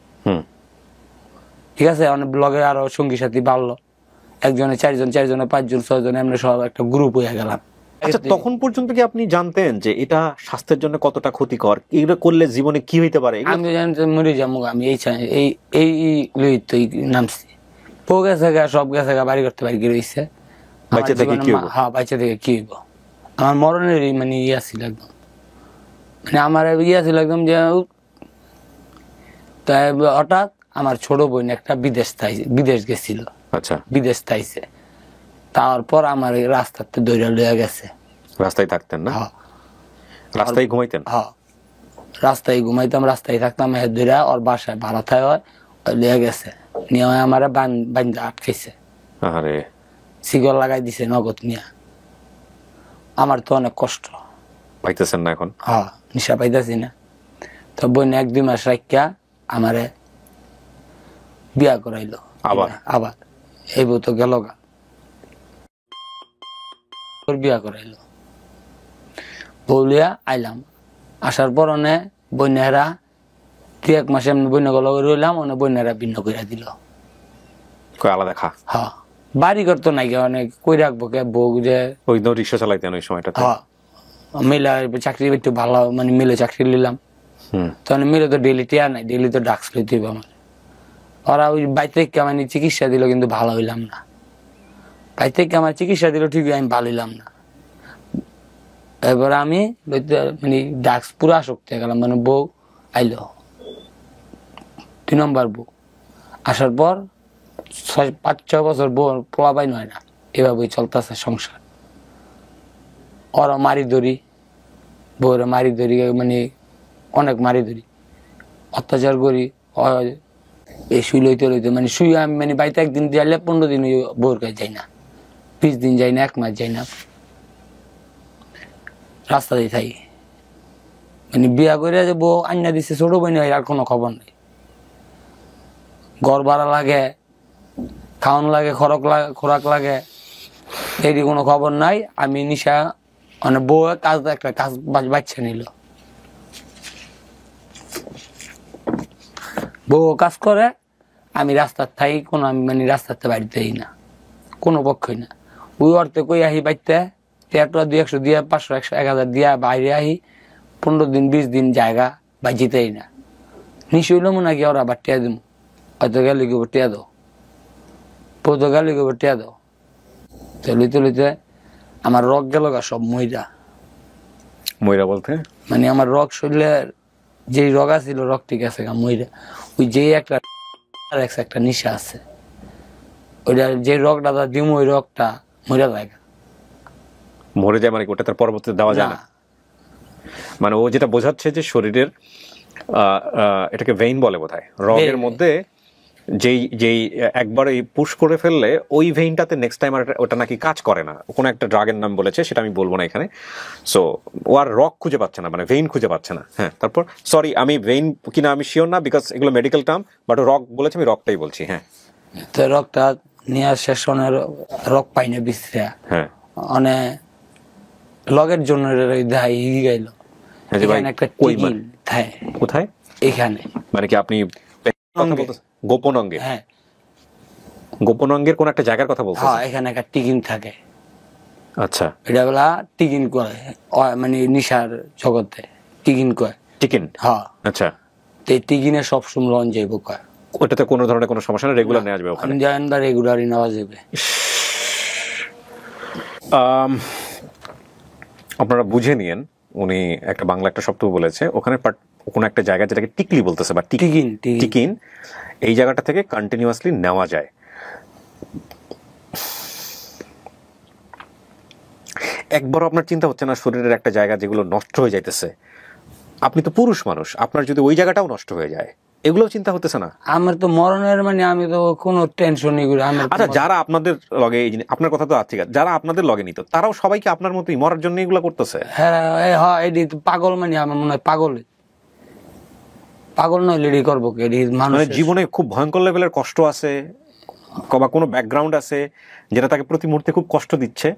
ঠিক আছে, অনেক ব্লগে আরো সঙ্গী সাথী বাড়লো, একজনে 4জন, 4জনে 5জন, 6জন, এমনি সব একটা গ্রুপ হয়ে গেলাম। আচ্ছা, তখন পর্যন্ত কি আপনি জানতেন যে এটা স্বাস্থ্যের জন্য কতটা ক্ষতিকর, এগুলো করলে জীবনে কি হইতে পারে? আমি জানতে মরে যাবো, আমি এই নামছি। ও গেছে গা, সব গেছে গা, বাড়ি করতে বাড়ি রয়েছে। বাচ্চা থেকে কি হইব? হ্যাঁ, বাচ্চা থেকে কি হইব? আমার মরণের মানে ইয়া ছিল একদম, মানে আমার ইয়া ছিল একদম যে, তাই হঠাৎ আমার ছোট বোন একটা বিদেশ গেছিল। আচ্ছা, বিদেশ থাইছে, তারপর আমার এই রাস্তাতে দৌড়া লইয়া গেছে। রাস্তায় থাকতেন না? রাস্তায় ঘুমাইতেন? হ্যাঁ, রাস্তায় ঘুমাইতাম, রাস্তায় থাকতাম। দৌড়া ওর বাসায় ভাড়া থাই হয়, লইয়া গেছে, নিয়ে আমার বান্ধা আটকেছে। আরে, সিগল লাগাই দিছে নগদ নিয়া। আমার তো অনেক কষ্ট পাইতেছেন না এখন? হ্যাঁ, নিশা পাইতেছি না। তো বোন 1-2 মাস রাখিয়া আমারে বিয়া করাইলো। আবার এই বউ তো গেল গা, বিয়া করাইলো। বউলিয়া আইলাম, আসার পর অনে বন্যারা 1 মাসে এমনি বন্যা গল রইলাম, অনেক বন্যারা ভিন্ন কইরা দিল। আলাদা খা? হ্যাঁ, বাড়ি করতো নাই, অনেক কই রাখবো কে, বউ যে ওই রিক্সা চালাইতেন ওই সময়টা? হ্যাঁ, মিলে চাকরি একটু ভালো, মানে মিলে চাকরি নিলাম। তখন মিলে তো ডেলি টিয়া নাই, ডেলি তো ডাক্স লইতে হইব আমার। ওরা ওই বাইর থেকে মানে চিকিৎসা দিল, কিন্তু ভালো হইলাম না। বাইর থেকে আমার চিকিৎসা দিল ঠিকই, আমি ভালো হইলাম না। এবার আমি মানে ডাক্স পুরো আসক্ত হয়ে গেলাম। মানে বউ আইলো, 2 নম্বর বউ আসার পর 5-6 বছর বউ পোলাপাই নয় না, এভাবেই চলতেছে সংসার। ওরা মারি ধরি, বউরে মারি ধরি, মানে অনেক মারি ধরি, অত্যাচার করি। এই শুই লইতে লইতে মানে শুই আমি মানে বাড়িতে একদিন যাইলে 15 দিন বউর কাছে যাই না, 20 দিন যাই না, 1 মাস যাই না, রাস্তা দিয়ে থাকি। মানে বিয়া করে যে বউ আন্না দিচ্ছে ছোট বোন, আর কোনো খবর নেই। ঘর ভাড়া লাগে, খাওয়ান লাগে, খোরাক লাগে, এটি কোনো খবর নাই। আমি নিশা মানে বউ একটা কাজ বাচ্চা নিল, বউ কাজ করে, আমি রাস্তার থাই, কোনো আমি মানে রাস্তাতে বাড়িতেই না, কোনো পক্ষই না। ওই অর্থে কই আহি বাড়িতে 100-200 দিয়া, 500-1000 দিয়া বাইরে আহি, 15 দিন 20 দিন জায়গা বাজিতেই না। নিশ্চয়ই লমু নাকি ওরা আবার টিয়া দিব, হয়তো গেলে কি টিয়া দাও, পৌতো গেলে কি টিয়া দাও। লইতে লইতে আমার রক গেল গা সব ময়রা। ময়রা বলতে মানে আমার রক শরীরের যে রগ আছিল, রক ঠিক আছে গা ময়রা। ওই যে একটা নিশা আছে, ওইটা যে রকটা দিম, ওই রকটা মরে যায়। মরে যায় মানে ওটা তার পরবর্তীতে দেওয়া যায় না? মানে ও যেটা বোঝাচ্ছে যে শরীরের এটাকে ভেইন বলে বোধহয়, রগের মধ্যে যেই যেই একবার এই পুশ করে ফেললে ওই ভেইনটাতে নেক্সট টাইম আর ওটা নাকি কাজ করে না, কোনো একটা ড্রাগের নাম বলেছে, সেটা আমি বলবো না এখানে। সো ও আর রক খুঁজে পাচ্ছে না, মানে ভেইন খুঁজে পাচ্ছে না। হ্যাঁ, তারপর সরি আমি ভেইন কিনা আমি শিওর না, বিকজ এগুলো মেডিকেল টার্ম, বাট রক বলেছে, আমি রকটাই বলছি। হ্যাঁ, তো রকটা নিয়ে সেশনের রক পাই না বিশ্রা। হ্যাঁ, মানে লগের জন্য দেয় গাইল এখানে একটা টিকিন থাকে। কোথায়? এখানে মানে কি আপনি গোপন অঙ্গে? হ্যাঁ, গোপন অঙ্গের কোন একটা জায়গার কথা বলছেন? হ্যাঁ, এখানে একটা টিকিন থাকে। আচ্ছা, এটা বলা টিকিন কয়, মানে নিশার জগতে টিকিন কয়। টিকিন? হ্যাঁ। আচ্ছা, তো এই টিকিনে সবসময় লন যাইব কয়। ওটাতে কোনো ধরনের কোনো সমস্যা নেই, রেগুলার নেওয়া যাবে ওখানে? জানেন বা রেগুলারই নেওয়া যাবে। আপনারা বুঝে নিয়েন, উনি একটা বাংলা একটা শব্দ বলেছে ওখানে, কোনো একটা জায়গা যেটাকে টিকলি বলতেছে বা টিকিন, টিকিন, এই জায়গাটা থেকে কন্টিনিউয়াসলি নেওয়া যায়। একবারও আপনার চিন্তা হচ্ছে না শরীরের একটা জায়গা যেগুলো নষ্ট হয়ে যাইতেছে? আপনি তো পুরুষ মানুষ, আপনার যদি ওই জায়গাটাও নষ্ট হয়ে যায়, এগুলো চিন্তা হতেছে না? আমার তো মরণের মানে আমি তো কোনো টেনশনই করি। আচ্ছা, যারা আপনাদের লগে, এই জিনিস আপনার কথা তো ঠিক আছে, যারা আপনাদের লগে নিত তারাও সবাইকে আপনার মতোই মরার জন্য এগুলো করতেছে? হ্যাঁ, এটি পাগল, মানে আমার মনে হয় পাগল। পাগল নয় লেডি করবো কি? মানে জীবনে খুব ভয়ঙ্কর লেভেলের কষ্ট আছে বা কোনো ব্যাকগ্রাউন্ড আছে যেটা তাকে প্রতি মুহূর্তে খুব কষ্ট দিচ্ছে।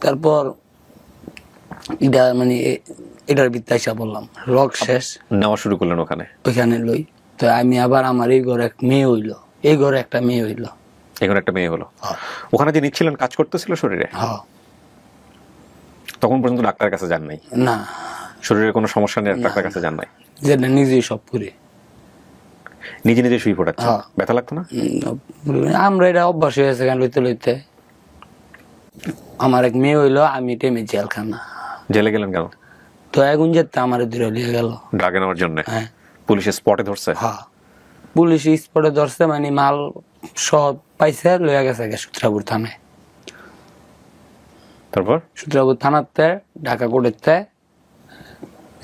তারপর এটা মানে এটার বিত্তাইসা বললাম, রক শেষ নেওয়া শুরু করলেন ওখানে? ওইখানে লই। তো আমি আবার আমার এই ঘরে এক মেয়ে হইলো, এই ঘরে একটা মেয়ে হইলো, এখন একটা মেয়ে হলো। ওখানে যে নিচ্ছিলেন কাজ করতেছিল শরীরে? হ্যাঁ। তখন পর্যন্ত ডাক্তারের কাছে যান নাই? না, শরীরের কোনো সমস্যা নেই, ডাক্তারের কাছে যান নাই? যেটা নিজেই সব করি, নিজে নিজে শুয়ে পড়াচ্ছে? ব্যথা লাগতো না? আমরা এটা অভ্যাস হয়ে গেছে লইতে লইতে। আমার এক মেয়ে হইলো, আমি টেমে জেলখানা। জেলে গেলেন কেন? তো এখন যেতে আমার দূরে লিয়ে গেল ড্রাগে নেওয়ার জন্য। হ্যাঁ। পুলিশের স্পটে ধরছে? হ্যাঁ, পুলিশ স্পটে ধরছে, মানে মাল সব পাইছে, লইয়া গেছে সূত্রাপুর থানায়। তারপর সূত্রাপুর থানাতে ঢাকা কোর্টেতে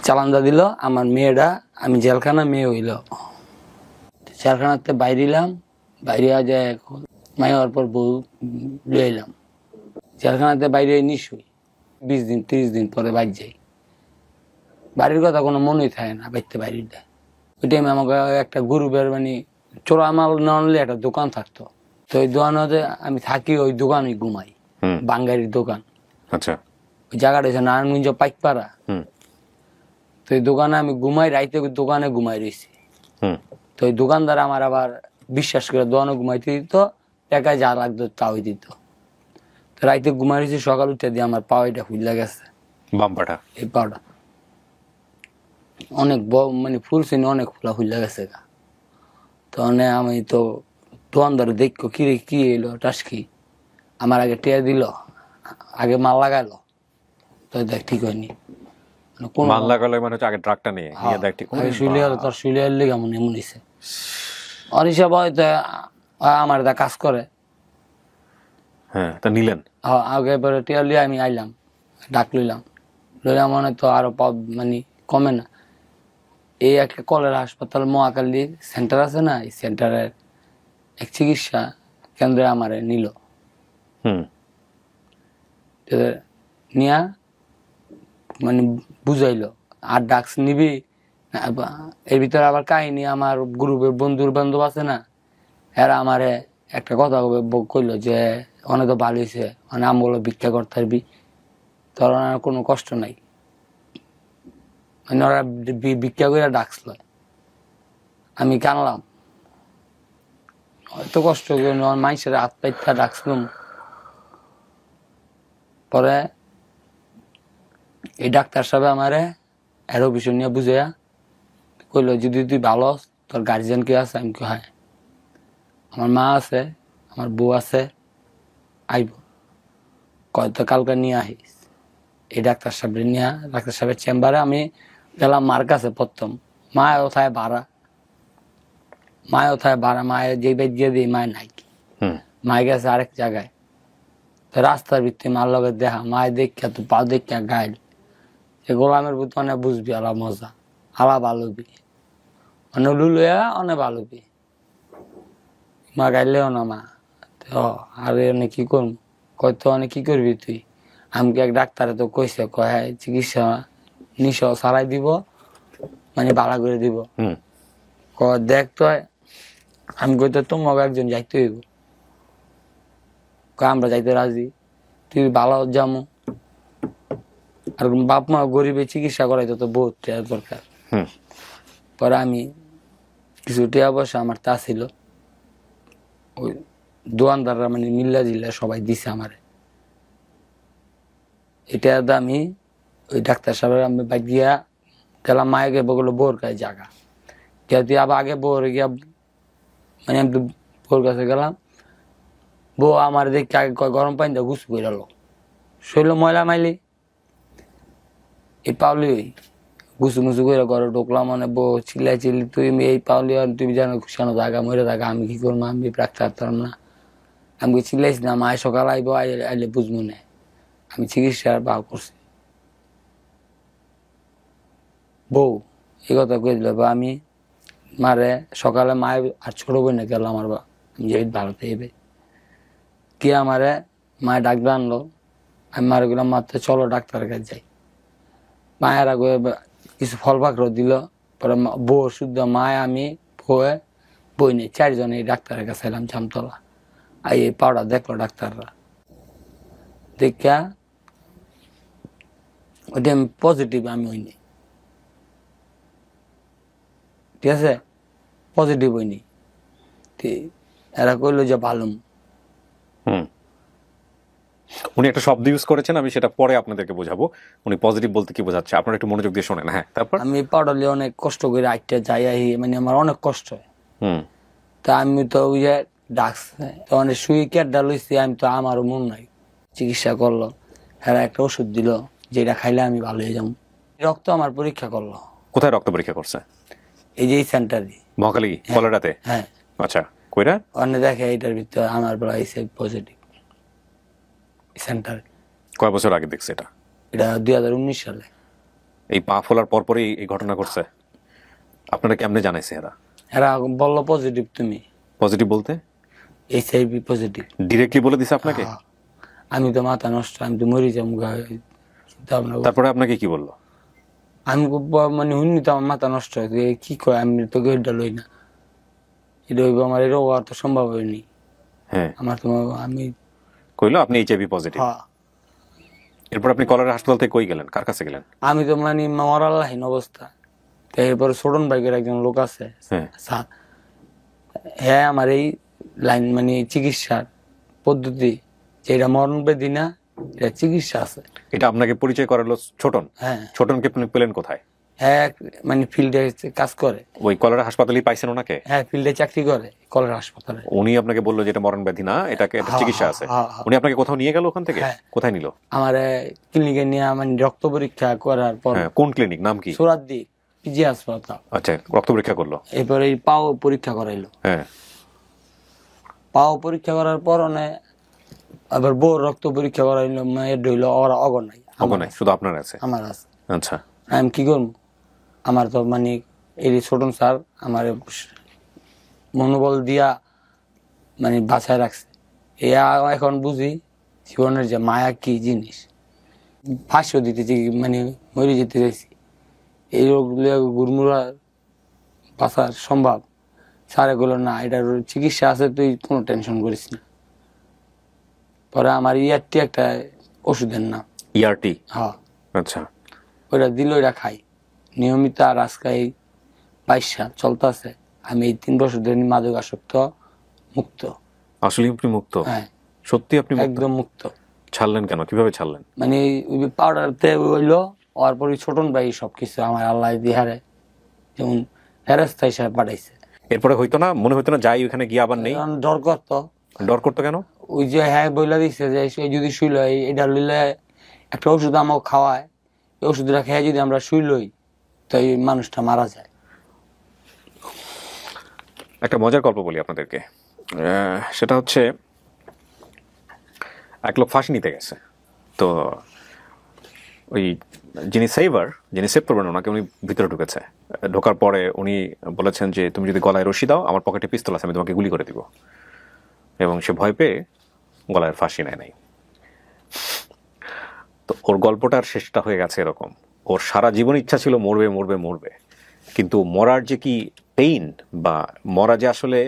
চালানদা দিল আমার মেয়েটা। আমি জেলখানা মেয়ে হইল, জেলখানাতে বাইরিলাম, বাইরে যায় মাই হওয়ার পর বউ লিয়ে এলাম। জেলখানাতে বাইরে নিশুই 20 দিন 30 দিন পরে বাইর যাই। বাড়ির কথা কোনো মনেই থাকে না, বাইতে বাইরে দেয়। ওই টাইমে আমাকে একটা গ্রুপের মানে চোরা মাল নানলে একটা দোকান থাকতো। তো ওই দোকানে আমি থাকি, ওই দোকানে ঘুমাই, বাঙ্গারির দোকান। আচ্ছা, ওই জায়গাটা হচ্ছে নারায়ণগঞ্জ পাইকপাড়া। তো ওই দোকানে আমি ঘুমাই, রাইতে ওই দোকানে ঘুমাই রয়েছি। তো ওই দোকানদার আমার আবার বিশ্বাস করে দোকানে ঘুমাইতে দিত, টাকায় যা লাগতো তাই দিত। তো রাইতে ঘুমাই রয়েছি, সকাল উঠে দিয়ে আমার পাওয়াটা ফুলে গেছে, বাম্পাটা, এই পাওয়াটা অনেক মানে ফুলছে, অনেক ফুলা ফুলে গেছে গা। তো আমি তো দোকানদার দেখো কি রে, কি এলো টাসকি, আমার আগে টিয়া দিল, আগে মাল লাগাইলো, তো দেখ ঠিক হয়নি। মাল লাগালো মানে আগে ড্রাগটা নিয়ে দেখ ঠিক শুলে হলো, তোর শুলে এলে কেমন এমন হয়েছে। আর হিসাব হয়তো আমার দা কাজ করে। হ্যাঁ, তা নিলেন? আগে পরে টিয়া লিয়ে আমি আইলাম, ডাক লইলাম, লইলাম মানে তো আরো মানে কমে না। এই একটা কলেরা হাসপাতাল মহাকালীর সেন্টার আছে না, এই সেন্টারের এক চিকিৎসা কেন্দ্রে আমারে নিল। নিয়া মানে বুঝাইলো, আর ডাক্স নিবি। এর ভিতরে আবার কাহিনী, আমার গ্রুপের বন্ধুর বান্ধব আছে না, এরা আমারে একটা কথা কইলো যে অনেক তো ভালো হয়েছে, মানে আমগুলো ভিক্ষা করতে পারবি, তোর কোনো কষ্ট নাই। মানে ওরা ভিক্ষা করে ডাকছিল, আমি কানলাম, হয়তো কষ্ট করে মাইসের হাত পাইতা ডাকছিলাম। পরে এই ডাক্তার সাহেব আমারে এরো বিষয় নিয়ে বুঝাইয়া কইলো, যদি তুই ভালো তোর গার্জিয়ান কে আছে? আমি হ্যাঁ, আমার মা আছে, আমার বউ আছে, আইব, কয়তো কালকে নিয়ে আহিস। এই ডাক্তার সাহেব নিয়ে ডাক্তার সাহেবের চেম্বারে আমি গেলাম মার কাছে প্রথম। মায়ের ওথায় ভাড়া, মায়ের যে বেদ দিয়ে দিই মায়ের নাই, মায়ের গেছে আরেক জায়গায়। তো রাস্তার ভিত্তি মার লগে দেখা, মায়ের দেখা তো পা দেখা গাইল, সে গোলামের প্রতি অনেক বুঝবি আলা মজা, আলা ভালোবি। মানে লুলুয়া অনেক ভালো পি মা গাইলেও না মা তো আরে অনেক কি করবো কত অনেক কি করবি তুই আমাকে এক ডাক্তারে তো কইছে কয় চিকিৎসা নিশ সারাই দিব মানে ভাড়া করে দিব দেখ তো আমি কইতো তোমাকে একজন যাইতে হইব আমরা যাইতে রাজি তুই ভালো যাবো আর বাপ মা গরিবে চিকিৎসা করাইতো তো বহুত টাকা দরকার পরে আমি কিছু টাকা পয়সা আমার তা ছিল ওই দোয়ানদাররা মানে মিল্লা জিল্লা সবাই দিছে আমারে এটা আমি ওই ডাক্তার সাহেবের আমি বাইক গিয়া গেলাম মায়ে গে বগলো বোর কাছে জায়গা গিয়া তুই আবার আগে বোর গিয়া মানে আমি বোর কাছে গেলাম বউ আমার দেখে আগে গরম পানি দিয়ে গুছ করে গেল শৈল ময়লা মাইলি এই পাওলি ওই গুছু মুছু করে ঘরে ঢুকলাম মানে বউ চিল্লাই চিল্লি তুই এই পাওলি আর তুমি জানো খুশানো জায়গা মরে জায়গা আমি কি করবো আমি রাখতে পারতাম না আমি চিল্লাইছি না মায় সকাল আইব আইলে বুঝবো না আমি চিকিৎসার ভাব করছি বউ এই কথা কয়ে দিল আমি মারে সকালে মায়ের আর ছোট বোনে গেল আমার আমি যে ভারতে এবে কি আমারে মায়ের ডাক্তার আনলো আমি মারে গেলাম মাত্র চলো ডাক্তারের কাছে যাই মায়ের আগে কিছু ফল পাকড় দিল পরে বউ শুদ্ধ মায় আমি বই নেই 4 জন এই ডাক্তারের কাছে এলাম জামতলা আর এই পাউডার দেখলো ডাক্তাররা দেখা ওটা আমি পজিটিভ আমি হইনি ঠিক আছে পজিটিভ হইনি এরা কইলো যে ভালো উনি একটা শব্দ ইউজ করেছেন আমি সেটা পরে আপনাদেরকে বোঝাবো উনি পজিটিভ বলতে কি বোঝাচ্ছে আপনারা একটু মনোযোগ দিয়ে শোনেন হ্যাঁ তারপর আমি পাউডারলি অনেক কষ্ট করে আইটা যাই মানে আমার অনেক কষ্ট হয় তা আমি তো ওই যে ডাকছে তো অনেক শুই কেটটা লইছি আমি তো আমারও মন নাই চিকিৎসা করলো এরা একটা ওষুধ দিল যেটা খাইলে আমি ভালো হয়ে যাবো রক্ত আমার পরীক্ষা করলো কোথায় রক্ত পরীক্ষা করছে এই যে সেন্টারে মহাখালী কলেরাতে হ্যাঁ আচ্ছা কইরা অনেক দেখে এইটার ভিতরে আমার বেলা এসে পজিটিভ সেন্টারে কয় বছর আগে দেখছে এটা এটা 2019 সালে এই পা ফোলার পরপরই এই ঘটনা ঘটছে আপনারা কেমনে জানাইছে এরা এরা বললো পজিটিভ তুমি পজিটিভ বলতে এইচআইভি পজিটিভ ডিরেক্টলি বলে দিছে আপনাকে আমি তো মাথা নষ্ট আমি তো মরি যাবো তারপরে আপনাকে কি বললো আমি মানে শুনি তো আমার মাথা নষ্ট হয়েছে কি কয় আমি তো গেটটা লই না এটা হইব আমার এরও হওয়ার তো সম্ভব হয়নি হ্যাঁ আমার তো আমি কইলো আপনি এইচআইভি পজিটিভ এরপর আপনি কলেরা হাসপাতাল থেকে কই গেলেন কার কাছে গেলেন আমি তো মানে মরাল্লাহীন অবস্থা এরপর ছোটন বাইকের একজন লোক আছে স্যার হ্যাঁ আমার এই লাইন মানে চিকিৎসার পদ্ধতি যেটা মরণ ব্যাধি না এটা চিকিৎসা আছে এটা আপনাকে পরিচয় করালো ছোটন হ্যাঁ ছোটনকে আপনি পেলেন কোথায় হ্যাঁ মানে ফিল্ডে কাজ করে ওই কলেরা হাসপাতালেই পাইছেন ওনাকে হ্যাঁ ফিল্ডে চাকরি করে কলেরা হাসপাতালে উনি আপনাকে বললো যে এটা মরণ ব্যাধি না এটাকে একটা চিকিৎসা আছে উনি আপনাকে কোথাও নিয়ে গেল ওখান থেকে কোথায় নিল আমার ক্লিনিকে নিয়ে মানে রক্ত পরীক্ষা করার পর কোন ক্লিনিক নাম কি সুরাদ্দি পিজি হাসপাতাল আচ্ছা রক্ত পরীক্ষা করলো এরপরে পাও পরীক্ষা করাইলো হ্যাঁ পাও পরীক্ষা করার পর আবার বউর রক্ত পরীক্ষা করাইলো মায়ের ডইল ওরা অগনাই অগনাই শুধু আপনার আছে আমার আছে আচ্ছা আমি কি করবো আমার তো মানে এই ছোটন স্যার আমার মনোবল দিয়া মানে বাছায় রাখছে এখন বুঝি জীবনের যে মায়া কি জিনিস ফাঁসিও দিতেছি মানে মরে যেতে চাইছি এই রোগগুলো গুড়মুড়া বাঁচার সম্ভব স্যার এগুলো না এটার চিকিৎসা আছে তুই কোনো টেনশন করিস না পরে আমার ইয়ারটি একটা ওষুধের নাম ইয়ারটি হ্যাঁ আচ্ছা ওইটা দিল ওইটা খাই নিয়মিত আর আজকে এই 22 সাল চলতেছে আমি এই 3 বছর ধরে মাদকাসক্ত মুক্ত আসলে আপনি মুক্ত হ্যাঁ সত্যি আপনি একদম মুক্ত ছাড়লেন কেন কিভাবে ছাড়লেন মানে ওই পাউডারতে হইলো আর পরে ছোটন ভাই সবকিছু আমার আল্লাহ দিহারে যেমন ফেরেস্তা হিসাবে পাঠাইছে এরপরে হইতো না মনে হইতো না যাই ওখানে গিয়ে আবার নেই ডর করতো ডর করতো কেন ওই যে হ্যাঁ বইলা দিচ্ছে যে যদি শুইল এটা লইলে একটা ওষুধ আমাকে খাওয়ায় এই ওষুধটা খেয়ে যদি আমরা শুইলই তো এই মানুষটা মারা যায় একটা মজার গল্প বলি আপনাদেরকে সেটা হচ্ছে এক লোক ফাঁসি নিতে গেছে তো ওই যিনি সেভ করবেন ওনাকে উনি ভিতরে ঢুকেছে ঢোকার পরে উনি বলেছেন যে তুমি যদি গলায় রশি দাও, আমার পকেটে পিস্তল আছে, আমি তোমাকে গুলি করে দিব। এবং সে ভয় পেয়ে গলায় ফাঁসি নেয় নাই। তো ওর গল্পটার শেষটা হয়ে গেছে এরকম, ওর সারা জীবন ইচ্ছা ছিল মরবে মরবে মরবে, কিন্তু মরার যে কি পেইন বা মরা যে আসলে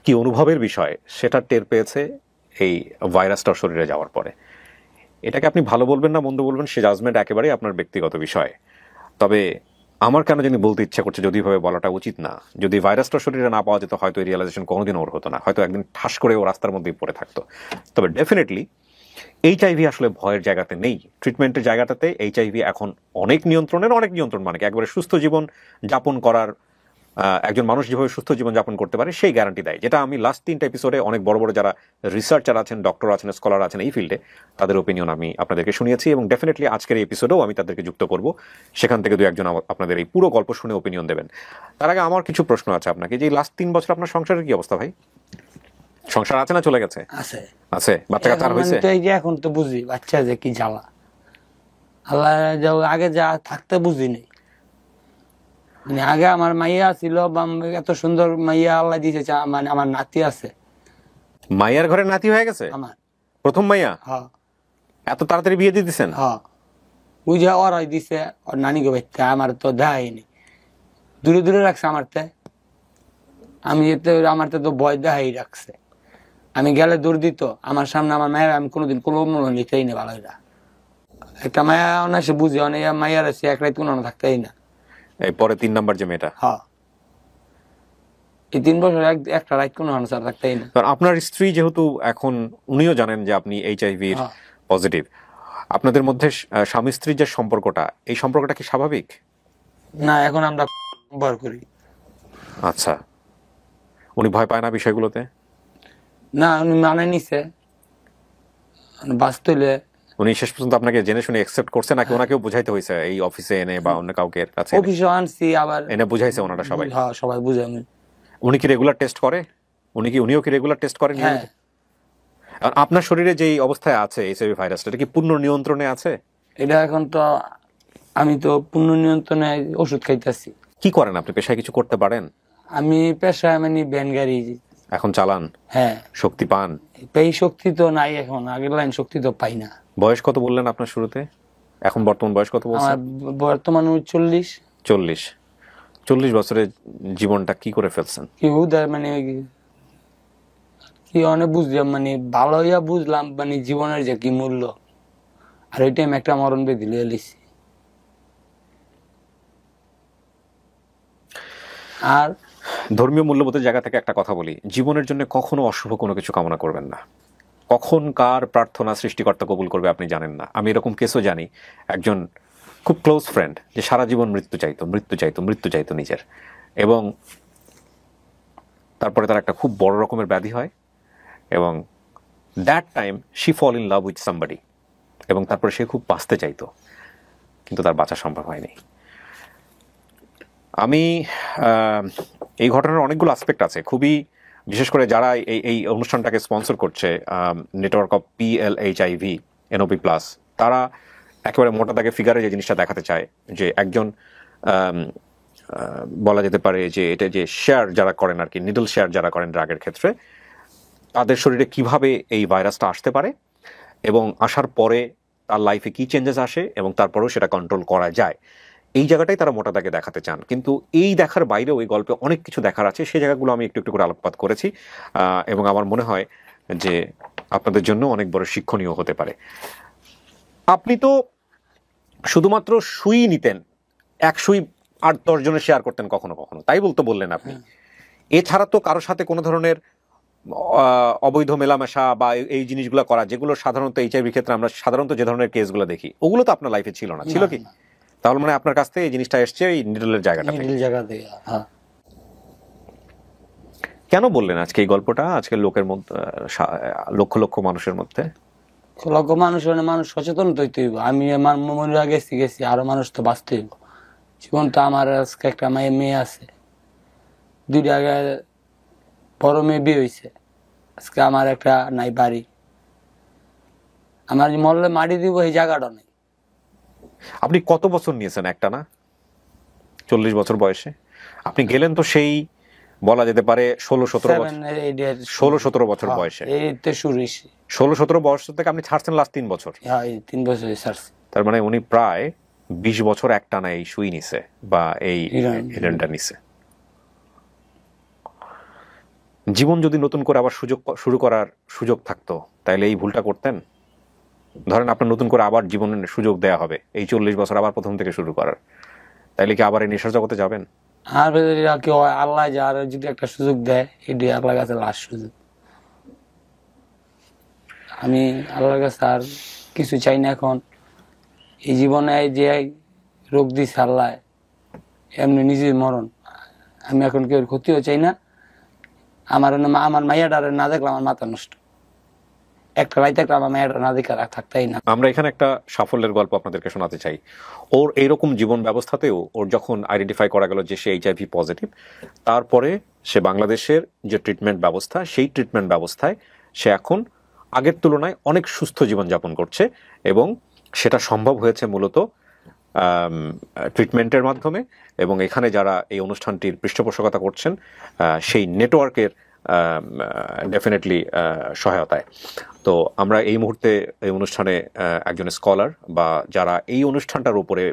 কি অনুভবের বিষয় সেটা টের পেয়েছে এই ভাইরাসটা শরীরে যাওয়ার পরে। এটাকে আপনি ভালো বলবেন না মন্দ বলবেন সে জাজমেন্ট একেবারেই আপনার ব্যক্তিগত বিষয়। তবে আমার কেন জানি বলতে ইচ্ছা করছে, যদি ভাবে বলাটা উচিত না, যদি ভাইরাসটা শরীরে না পাওয়া যেত হয়তো এই রিয়েলাইজেশন কোনোদিন ওর হতো না, হয়তো একদিন ঠাস করে ও রাস্তার মধ্যেই পড়ে থাকতো। তবে ডেফিনেটলি এইচআইভি আসলে ভয়ের জায়গাতে নেই, ট্রিটমেন্টের জায়গাটাতে এইচআইভি এখন অনেক নিয়ন্ত্রণ, মানে কি একবারে সুস্থ জীবন যাপন করার একজন মানুষ যেভাবে সুস্থ জীবন যাপন করতে পারে সেই গ্যারান্টি দেয়, যেটা আমি লাস্ট 3টা এপিসোডে অনেক বড় বড় যারা রিসার্চার আছেন, ডক্টর আছেন, স্কলার আছেন এই ফিল্ডে, তাদের ওপিনিয়ন আমি আপনাদেরকে শুনিয়েছি এবং ডেফিনেটলি আজকের এই এপিসোডেও আমি তাদেরকে যুক্ত করব, সেখান থেকে 2-1 আপনাদের এই পুরো গল্প শুনে ওপিনিয়ন দেবেন। তার আগে আমার কিছু প্রশ্ন আছে আপনাকে, যে লাস্ট 3 বছর আপনার সংসারের কি অবস্থা ভাই? সংসার আছে না চলে গেছে? আছে আছে। বাচ্চা কাচ্চা হয়েছে? এখন তো বুঝি বাচ্চা যে কি জ্বালা, আল্লাহ আগে যা থাকতে বুঝিনি। মানে আগে আমার মাইয়া ছিল, এত সুন্দর মাইয়া আল্লাহ দিয়েছে, মানে আমার নাতি আছে। মাইয়ার ঘরে নাতি হয়ে গেছে? আমার প্রথম মাইয়া? হ্যাঁ। এত তাড়াতাড়ি বিয়ে দিয়ে দিচ্ছেন? হ্যাঁ, ওই যে ওরাই দিছে, ওর নানিকে বাচ্চা, আমার তো দেখাইনি, দূরে দূরে রাখছে আমারতে। আমারতে তো ভয় দেখাই রাখছে, আমি গেলে দূর দিত আমার সামনে। আমার মায়ের আমি কোনোদিন কোনো নিতেই না ভালো। একটা মায়া অনায়াসে বুঝি, অনেক মাইয়ার আছে এক রাত কোনো থাকতেই না। এই পরে 3 নাম্বার যে মেয়েটা? হ্যাঁ, এই 3 বছর একটা রাত কোনো আনসার থাকতেই না। আপনার স্ত্রী যেহেতু এখন উনিও জানেন যে আপনি এইচআইভি পজিটিভ, আপনাদের মধ্যে স্বামী স্ত্রীর যে সম্পর্কটা, এই সম্পর্কটা কি স্বাভাবিক? না, এখন আমরা ভয় করি। আচ্ছা, উনি ভয় পায় না বিষয়গুলোতে? না, উনি মানে নিছে, বাঁচতলে। উনি শেষ পর্যন্ত আপনাকে জেনে শুনে একসেপ্ট করছে নাকি ওনাকেও বুঝাইতে হয়েছে এই অফিসে এনে বা অন্য কাউকে কাছে অফিসে আনছি, আবার এনে বুঝাইছে ওনারা সবাই? হ্যাঁ, সবাই বুঝে। উনি কি রেগুলার টেস্ট করে? উনিও কি রেগুলার টেস্ট করেন? হ্যাঁ। আপনার শরীরে যে অবস্থায় আছে এইচআইভি ভাইরাসটা, এটা কি পূর্ণ নিয়ন্ত্রণে আছে? এটা এখন তো আমি তো পূর্ণ নিয়ন্ত্রণে ওষুধ খাইতেছি। কি করেন আপনি? পেশায় কিছু করতে পারেন? আমি পেশায় মানে ভ্যান গাড়ি এখন চালান? হ্যাঁ। শক্তি পান? এই শক্তি তো নাই এখন, আগের লাইন শক্তি তো পাই না। বয়স কত বললেন আপনার শুরুতে? এখন বর্তমান বয়স কত বলছেন? আমার বর্তমান 40। 40 বছরের জীবনটা কি করে ফেলছেন? কি উদয় মানে কি অনেক বুঝলাম, মানে ভালো হইয়া বুঝলাম মানে জীবনের যে কি মূল্য, আর ওই টাইম একটা মরণ বেদি লইয়া লিছি। আর ধর্মীয় মূল্যবোধের জায়গা থেকে একটা কথা বলি, জীবনের জন্য কখনো অশুভ কোনো কিছু কামনা করবেন না। কখন কার প্রার্থনা সৃষ্টিকর্তা কবুল করবে আপনি জানেন না। আমি এরকম কেসও জানি, একজন খুব ক্লোজ ফ্রেন্ড যে সারা জীবন মৃত্যু চাইতো নিজের, এবং তারপরে তার একটা খুব বড় রকমের ব্যাধি হয়, এবং that time she fall in love with somebody, এবং তারপরে সে খুব বাঁচতে চাইতো, কিন্তু তার বাঁচা সম্ভব হয়নি। আমি এই ঘটনার অনেকগুলো আসপেক্ট আছে, খুবই বিশেষ করে যারা এই অনুষ্ঠানটাকে স্পন্সর করছে, নেটওয়ার্ক অফ PLHIV NOP+, তারা একেবারে মোটা দাগে ফিগারে যে জিনিসটা দেখাতে চায় যে একজন বলা যেতে পারে যে এটা যে শেয়ার যারা করেন আর কি, নিডল শেয়ার যারা করেন ড্রাগের ক্ষেত্রে, তাদের শরীরে কিভাবে এই ভাইরাসটা আসতে পারে এবং আসার পরে তার লাইফে কি চেঞ্জেস আসে এবং তারপরেও সেটা কন্ট্রোল করা যায়, এই জায়গাটাই তারা মোটা দাগে দেখাতে চান। কিন্তু এই দেখার বাইরেও এই গল্পে অনেক কিছু দেখার আছে, সেই জায়গাগুলো আমি একটু একটু করে আলোকপাত করেছি, এবং আমার মনে হয় যে আপনাদের জন্য অনেক বড় শিক্ষণীয় হতে পারে। আপনি তো শুধুমাত্র সুই নিতেন, এক সুই 8-10 জনের শেয়ার করতেন কখনো কখনো, তাই বললেন আপনি। এছাড়া তো কারোর সাথে কোনো ধরনের অবৈধ মেলামেশা বা এই জিনিসগুলো করা, যেগুলো সাধারণত এইচআইভি ক্ষেত্রে আমরা সাধারণত যে ধরনের কেসগুলো দেখি, ওগুলো তো আপনার লাইফে ছিল না, ছিল কি? তাহলে মানে আপনার কাছ থেকে এই জিনিসটা এসছে এই নিডলের জায়গাটা থেকে। কেন বললেন আজকে এই গল্পটা আজকে লোকের মধ্যে, লক্ষ লক্ষ মানুষের মধ্যে? লক্ষ মানুষ সচেতন তো হইতে হইব। আমি আমার মনে গেছি আরো মানুষ তো বাঁচতে হইব। জীবন তো আমার আজকে একটা মেয়ে আছে, 2টা আগে বড় মেয়ে বিয়ে হয়েছে, আজকে আমার একটা নাই বাড়ি, আমার মরলে মাটি দিব এই জায়গাটা নেই। আপনি কত বছর নিয়েছেন একটা না? 40 বছর বয়সে? আপনি গেলেন তো সেই বলা যেতে পারে 16-17 বছর, 16-17 বছর বয়সে। 16-17 বয়স থেকে আপনি ছাড়ছেন লাস্ট 3 বছর। 3 বছর ছাড়ছি। তার মানে উনি প্রায় 20 বছর একটানা এই সুই নিছে বা এই হিরোইনটা নিছে। জীবন যদি নতুন করে আবার শুরু করার সুযোগ থাকতো তাহলে এই ভুলটা করতেন? ধরেন আপনার নতুন করে আবার জীবনের সুযোগ দেয়া হবে, এই 40 বছর আবার প্রথম থেকে শুরু করার, তাইলে কি আবার এই নেশার জগতে যাবেন? আর আল্লাহ যার যদি একটা সুযোগ দেয়, এটি আল্লাহর কাছে লাস্ট সুযোগ। আমি আল্লাহর কাছে আর কিছু চাই না এখন। এই জীবনে যে রোগ দিচ্ছে আল্লাহ, এমনি নিজের মরণ। আমি এখন কেউ ক্ষতিও চাই না। আমার মাইয়াটা না দেখলাম আমার মাথা নষ্ট। একটা রাইতে আমার মাইয়াটা না দেখে থাকতেই না। আমরা এখানে একটা সাফল্যের গল্প আপনাদেরকে শোনাতে চাই। ওর এইরকম জীবন ব্যবস্থাতেও ওর যখন আইডেন্টিফাই করা গেল যে সে HIV পজিটিভ, তারপরে সে বাংলাদেশের যে ট্রিটমেন্ট ব্যবস্থা, সেই ট্রিটমেন্ট ব্যবস্থায় সে এখন আগের তুলনায় অনেক সুস্থ জীবনযাপন করছে, এবং সেটা সম্ভব হয়েছে মূলত ট্রিটমেন্টের মাধ্যমে, এবং এখানে যারা এই অনুষ্ঠানটির পৃষ্ঠপোষকতা করছেন সেই নেটওয়ার্কের ডেফিনেটলি সহায়তায়। তো আমরা এই মুহূর্তে এই অনুষ্ঠানে একজন স্কলার বা যারা এই অনুষ্ঠানটার উপরে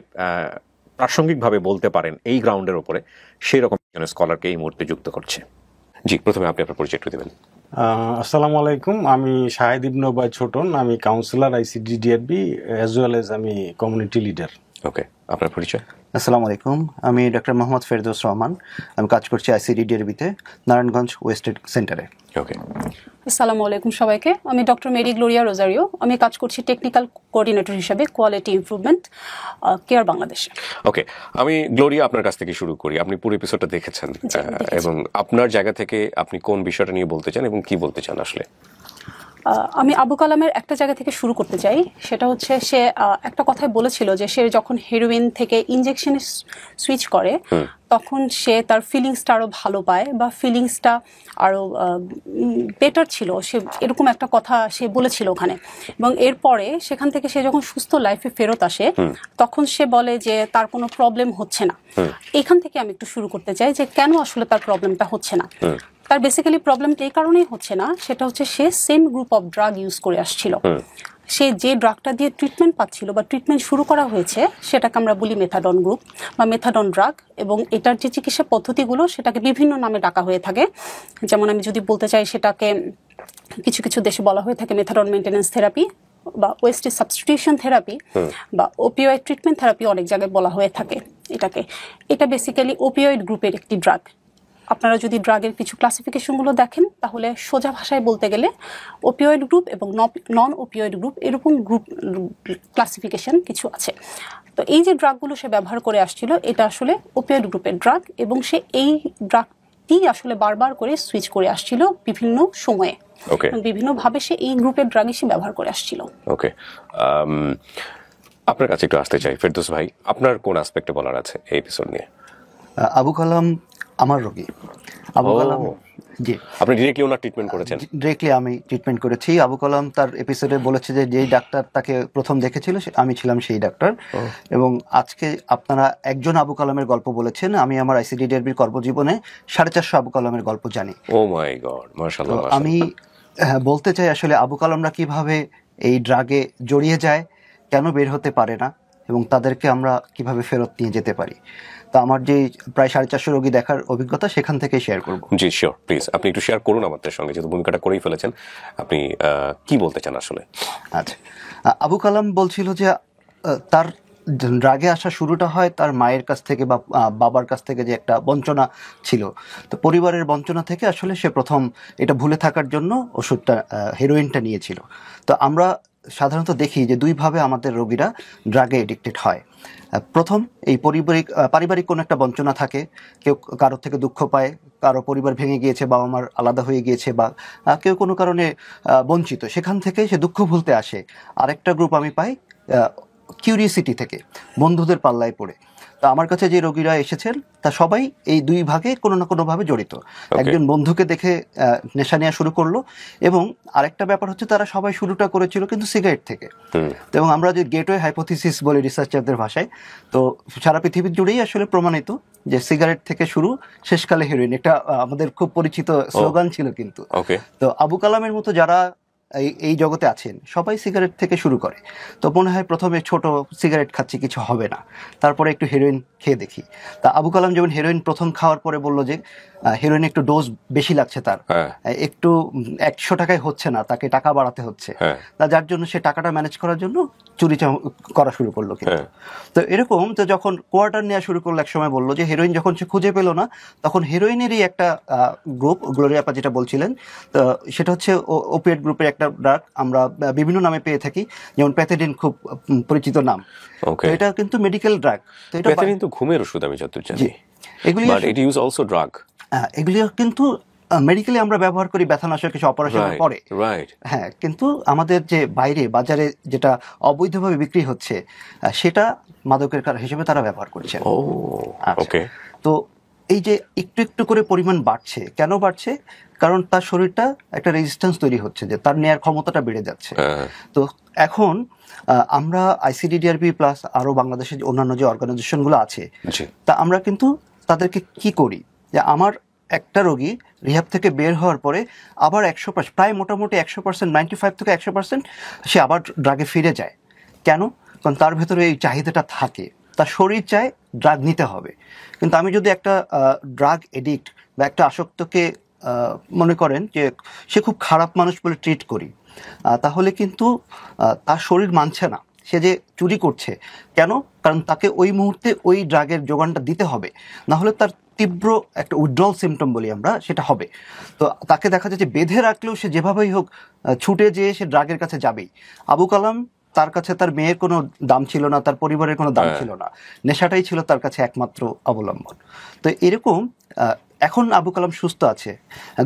প্রাসঙ্গিকভাবে বলতে পারেন এই গ্রাউন্ডের উপরে, সেই রকম একজন স্কলারকে এই মুহূর্তে যুক্ত করছে। জি, প্রথমে আপনি আপনার পরিচয় দেবেন। আসসালামু আলাইকুম, আমি শাহেদ ইবনে ওবায়দ ছোটন, আমি councillor ICDDRB as well as আমি কমিউনিটি লিডার। ওকে, আপনার পরিচয়? আসসালামু আলাইকুম, আমি ডক্টর মোহাম্মদ ফেরদৌস রহমান, আমি কাজ করছি ICDDRB-তে নারায়ণগঞ্জ ওয়েস্ট সেন্টারে। ওকে, আসসালামু আলাইকুম সবাইকে, আমি ডক্টর মেরি গ্লোরিয়া রোজারিও, আমি কাজ করছি টেকনিক্যাল কোঅর্ডিনেটর হিসেবে কোয়ালিটি ইমপ্রুভমেন্ট কেয়ার বাংলাদেশে। ওকে, আমি গ্লোরিয়া আপনার কাছ থেকে শুরু করি। আপনি পুরো এপিসোডটা দেখেছেন, এবং আপনার জায়গা থেকে আপনি কোন বিষয়টা নিয়ে বলতে চান এবং কি বলতে চান আসলে? আমি আবু কালামের একটা জায়গা থেকে শুরু করতে চাই। সেটা হচ্ছে সে একটা কথাই বলেছিল যে সে যখন হেরোইন থেকে ইনজেকশনে সুইচ করে তখন সে তার ফিলিংসটা আরও ভালো পায় বা ফিলিংসটা আরও বেটার ছিল, সে এরকম একটা কথা সে বলেছিল ওখানে। এবং এরপরে সেখান থেকে সে যখন সুস্থ লাইফে ফেরত আসে তখন সে বলে যে তার কোনো প্রবলেম হচ্ছে না। এখান থেকে আমি একটু শুরু করতে চাই যে কেন আসলে তার প্রবলেমটা হচ্ছে না। তার বেসিক্যালি প্রবলেমটা এই কারণেই হচ্ছে না, সেটা হচ্ছে সে same group of drug use করে আসছিল। সে যে ড্রাগটা দিয়ে ট্রিটমেন্ট পাচ্ছিল বা ট্রিটমেন্ট শুরু করা হয়েছে সেটাকে আমরা বলি মেথাডন গ্রুপ বা মেথাডন ড্রাগ, এবং এটার যে চিকিৎসা পদ্ধতিগুলো সেটাকে বিভিন্ন নামে ডাকা হয়ে থাকে। যেমন আমি যদি বলতে চাই, সেটাকে কিছু কিছু দেশে বলা হয়ে থাকে মেথাডন মেইনটেনেন্স থেরাপি বা ওয়েস্ট সাবস্টিটিউশন থেরাপি বা ওপিওয়েড ট্রিটমেন্ট থেরাপি, অনেক জায়গায় বলা হয়ে থাকে এটাকে। এটা বেসিক্যালি ওপিওয়েড গ্রুপের একটি ড্রাগ। আপনারা যদি ড্রাগের কিছু ক্লাসিফিকেশনগুলো দেখেন তাহলে সোজা ভাষায় বলতে গেলে ওপিওয়েড গ্রুপ এবং নন ওপিওয়েড গ্রুপ এরকম গ্রুপ ক্লাসিফিকেশন কিছু আছে। তো এই যে ড্রাগগুলো সে ব্যবহার করে আসছিল এটা আসলে ওপিওয়েড গ্রুপের ড্রাগ, এবং সে এই ড্রাগটি আসলে বারবার করে সুইচ করে আসছিল বিভিন্ন সময়ে, বিভিন্নভাবে সে এই গ্রুপের ড্রাগই সে ব্যবহার করে আসছিল। ওকে, আপনার কাছে একটু আসতে চাই ফেরদৌস ভাই, আপনার কোন অ্যাসপেক্টে বলার আছে এই এপিসোড নিয়ে? আবু কালাম আমার রোগী। আবু কালাম, জি, আপনি ডিরেক্টলি ওনার ট্রিটমেন্ট করেছেন? ডিরেক্টলি আমি ট্রিটমেন্ট করেছি। আবু কালাম তার এপিসোডে বলেছে যে যেই ডাক্তার তাকে প্রথম দেখেছিল আমি ছিলাম সেই ডাক্তার। এবং আজকে আপনারা একজন আবু কালামের গল্প বলেছেন, আমি আমার ICDDRB-র কর্মজীবনে 450 আবু কালামের গল্প জানি। ও মাই গড, মাশাআল্লাহ। আমি বলতে চাই আসলে আবু কালামরা কিভাবে এই ড্রাগে জড়িয়ে যায়, কেন বের হতে পারে না, এবং তাদেরকে আমরা কিভাবে ফেরত নিয়ে যেতে পারি। তো আমার যে প্রায় 450 রোগী দেখার অভিজ্ঞতা সেখান থেকে শেয়ার করব। জি শিওর, প্লিজ আপনি একটু শেয়ার করুন আমাদের সঙ্গে, যেহেতু ভূমিকাটা করেই ফেলেছেন। আপনি কি বলতে চান আসলে? আচ্ছা, আবু কালাম বলছিল যে তার ড্রাগে আসা শুরুটা হয় তার মায়ের কাছ থেকে বা বাবার কাছ থেকে, যে একটা বঞ্চনা ছিল। তো পরিবারের বঞ্চনা থেকে আসলে সে প্রথম এটা ভুলে থাকার জন্য ওষুধটা হেরোইনটা নিয়েছিল। তো আমরা সাধারণত দেখি যে দুইভাবে আমাদের রোগীরা ড্রাগে এডিক্টেড হয়। প্রথম, এই পারিবারিক কোনো একটা বঞ্চনা থাকে, কেউ কারোর থেকে দুঃখ পায়, কারো পরিবার ভেঙে গিয়েছে, বাবা মার আলাদা হয়ে গিয়েছে, বা কেউ কোনো কারণে বঞ্চিত, সেখান থেকে সে দুঃখ ভুলতে আসে। আরেকটা গ্রুপ আমি পাই কিউরিয়াসিটি থেকে, বন্ধুদের পাল্লায় পড়ে। তো আমার কাছে যে রোগীরা এসেছেন তা সবাই এই দুই ভাগে কোনো না কোনো ভাবে জড়িত। একজন বন্ধুকে দেখে নেশা নেওয়া শুরু করলো, এবং আরেকটা ব্যাপার হচ্ছে তারা সবাই শুরুটা করেছিল কিন্তু সিগারেট থেকে। এবং আমরা যে গেটওয়ে হাইপোথিসিস বলি রিসার্চারদের ভাষায়, তো সারা পৃথিবী জুড়েই আসলে প্রমাণিত যে সিগারেট থেকে শুরু, শেষকালে হেরোইন। এটা আমাদের খুব পরিচিত স্লোগান ছিল কিন্তু। তো আবু কালামের মতো যারা এই জগতে আছেন সবাই সিগারেট থেকে শুরু করে। তো মনে হয় প্রথমে ছোট সিগারেট খাচ্ছি, কিছু হবে না, তারপরে একটু হেরোইন খেয়ে দেখি। তা আবু কালাম যেমন হেরোইন প্রথম খাওয়ার পরে বললো যে হেরোইন একটু ডোজ বেশি লাগছে তার, একটু 100 টাকায় হচ্ছে না, তাকে টাকা বাড়াতে হচ্ছে, তা যার জন্য সে টাকাটা ম্যানেজ করার জন্য চুরি করা শুরু করলো। কিন্তু তো এরকম তো যখন কোয়ার্টার নেওয়া শুরু করলো, একসময় বললো যে হেরোইন যখন সে খুঁজে পেলো না, তখন হেরোইনেরই একটা গ্রুপ, গ্লোরিয়া আপা যেটা বলছিলেন, তো সেটা হচ্ছে ওপিয়েট গ্রুপের একটা ড্রাগ, আমরা বিভিন্ন নামে পেয়ে থাকি, যেমন প্যাথেডিন খুব পরিচিত নাম। তো এটা কিন্তু মেডিকেল ড্রাগ। তো এটা প্যাথেডিন তো ঘুমের ওষুধ আমি যতদূর জানি, but it use also drug. এগুলি কিন্তু মেডিকেলি আমরা ব্যবহার করি ব্যথানাশক কিছু অপারেশনের পরে। হ্যাঁ, কিন্তু আমাদের যে বাইরে বাজারে যেটা অবৈধভাবে বিক্রি হচ্ছে সেটা মাদকের হিসেবে তারা ব্যবহার করছে। তো এই যে একটু একটু করে পরিমাণ বাড়ছে, কেন বাড়ছে? কারণ তার শরীরটা একটা রেজিস্ট্যান্স তৈরি হচ্ছে, যে তার নেয়ার ক্ষমতাটা বেড়ে যাচ্ছে। তো এখন আমরা আইসিডিডিআরবি প্লাস আরো বাংলাদেশের অন্যান্য যে অর্গানাইজেশনগুলো আছে, তা আমরা কিন্তু তাদেরকে কি করি, যে আমার একটা রোগী রিহ্যাব থেকে বের হওয়ার পরে আবার 100%, প্রায় মোটামুটি 100%, 95 থেকে 100% সে আবার ড্রাগে ফিরে যায়। কেন? কারণ তার ভেতরে এই চাহিদাটা থাকে, তার শরীর চায় ড্রাগ নিতে হবে। কিন্তু আমি যদি একটা ড্রাগ এডিক্ট বা একটা আসক্তকে মনে করেন যে সে খুব খারাপ মানুষ বলে ট্রিট করি, তাহলে কিন্তু তার শরীর মানছে না, সে যে চুরি করছে। কেন? কারণ তাকে ওই মুহূর্তে ওই ড্রাগের যোগানটা দিতে হবে, না হলে তার তীব্র একটা উইথড্রল সিমটম বলি আমরা, সেটা হবে। তো তাকে দেখা যাচ্ছে বেঁধে রাখলেও সে যেভাবেই হোক ছুটে যেয়ে সে ড্রাগের কাছে যাবেই। আবু কালাম, তার কাছে তার মেয়ের কোনো দাম ছিল না, তার পরিবারের কোনো দাম ছিল না, নেশাটাই ছিল তার কাছে একমাত্র অবলম্বন। তো এরকম এখন আবু কালাম সুস্থ আছে।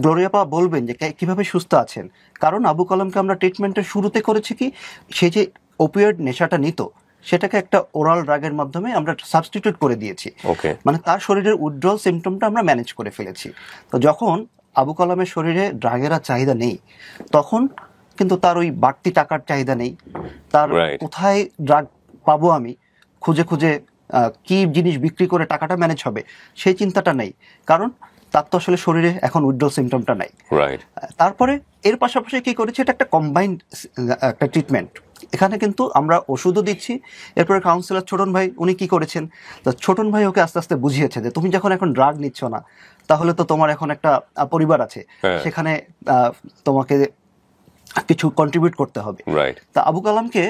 গ্লোরিয়া আপা বলবেন যে কিভাবে সুস্থ আছেন? কারণ আবু কালামকে আমরা ট্রিটমেন্টের শুরুতে করেছি কি, সে যে ওপিয়েড নেশাটা নিত সেটাকে একটা ওরাল ড্রাগের মাধ্যমে আমরা সাবস্টিটিউট করে দিয়েছি। মানে তার শরীরের উইথড্রল সিমটমটা আমরা ম্যানেজ করে ফেলেছি। তো যখন আবু কালামের শরীরে ড্রাগের আর চাহিদা নেই, তখন কিন্তু তার ওই বাড়তি টাকার চাহিদা নেই, তার কোথায় ড্রাগ পাবো আমি খুঁজে খুঁজে কি জিনিস বিক্রি করে টাকাটা ম্যানেজ হবে সেই চিন্তাটা নেই, কারণ তার তো আসলে শরীরে এখন উইথড্রল সিমটমটা নাই। তারপরে এর পাশাপাশি কি করেছে, এটা একটা কম্বাইন্ড একটা ট্রিটমেন্ট। এখানে কিন্তু আমরা ওষুধও দিচ্ছি, এরপরে কাউন্সিলর ছোটন ভাই উনি কি করেছেন, তো ছোটন ভাই ওকে আস্তে আস্তে বুঝিয়েছে যে তুমি যখন এখন ড্রাগ নিচ্ছ না, তাহলে তো তোমার এখন একটা পরিবার আছে, সেখানে তোমাকে কিছু কন্ট্রিবিউট করতে হবে। তা আবু কালামকে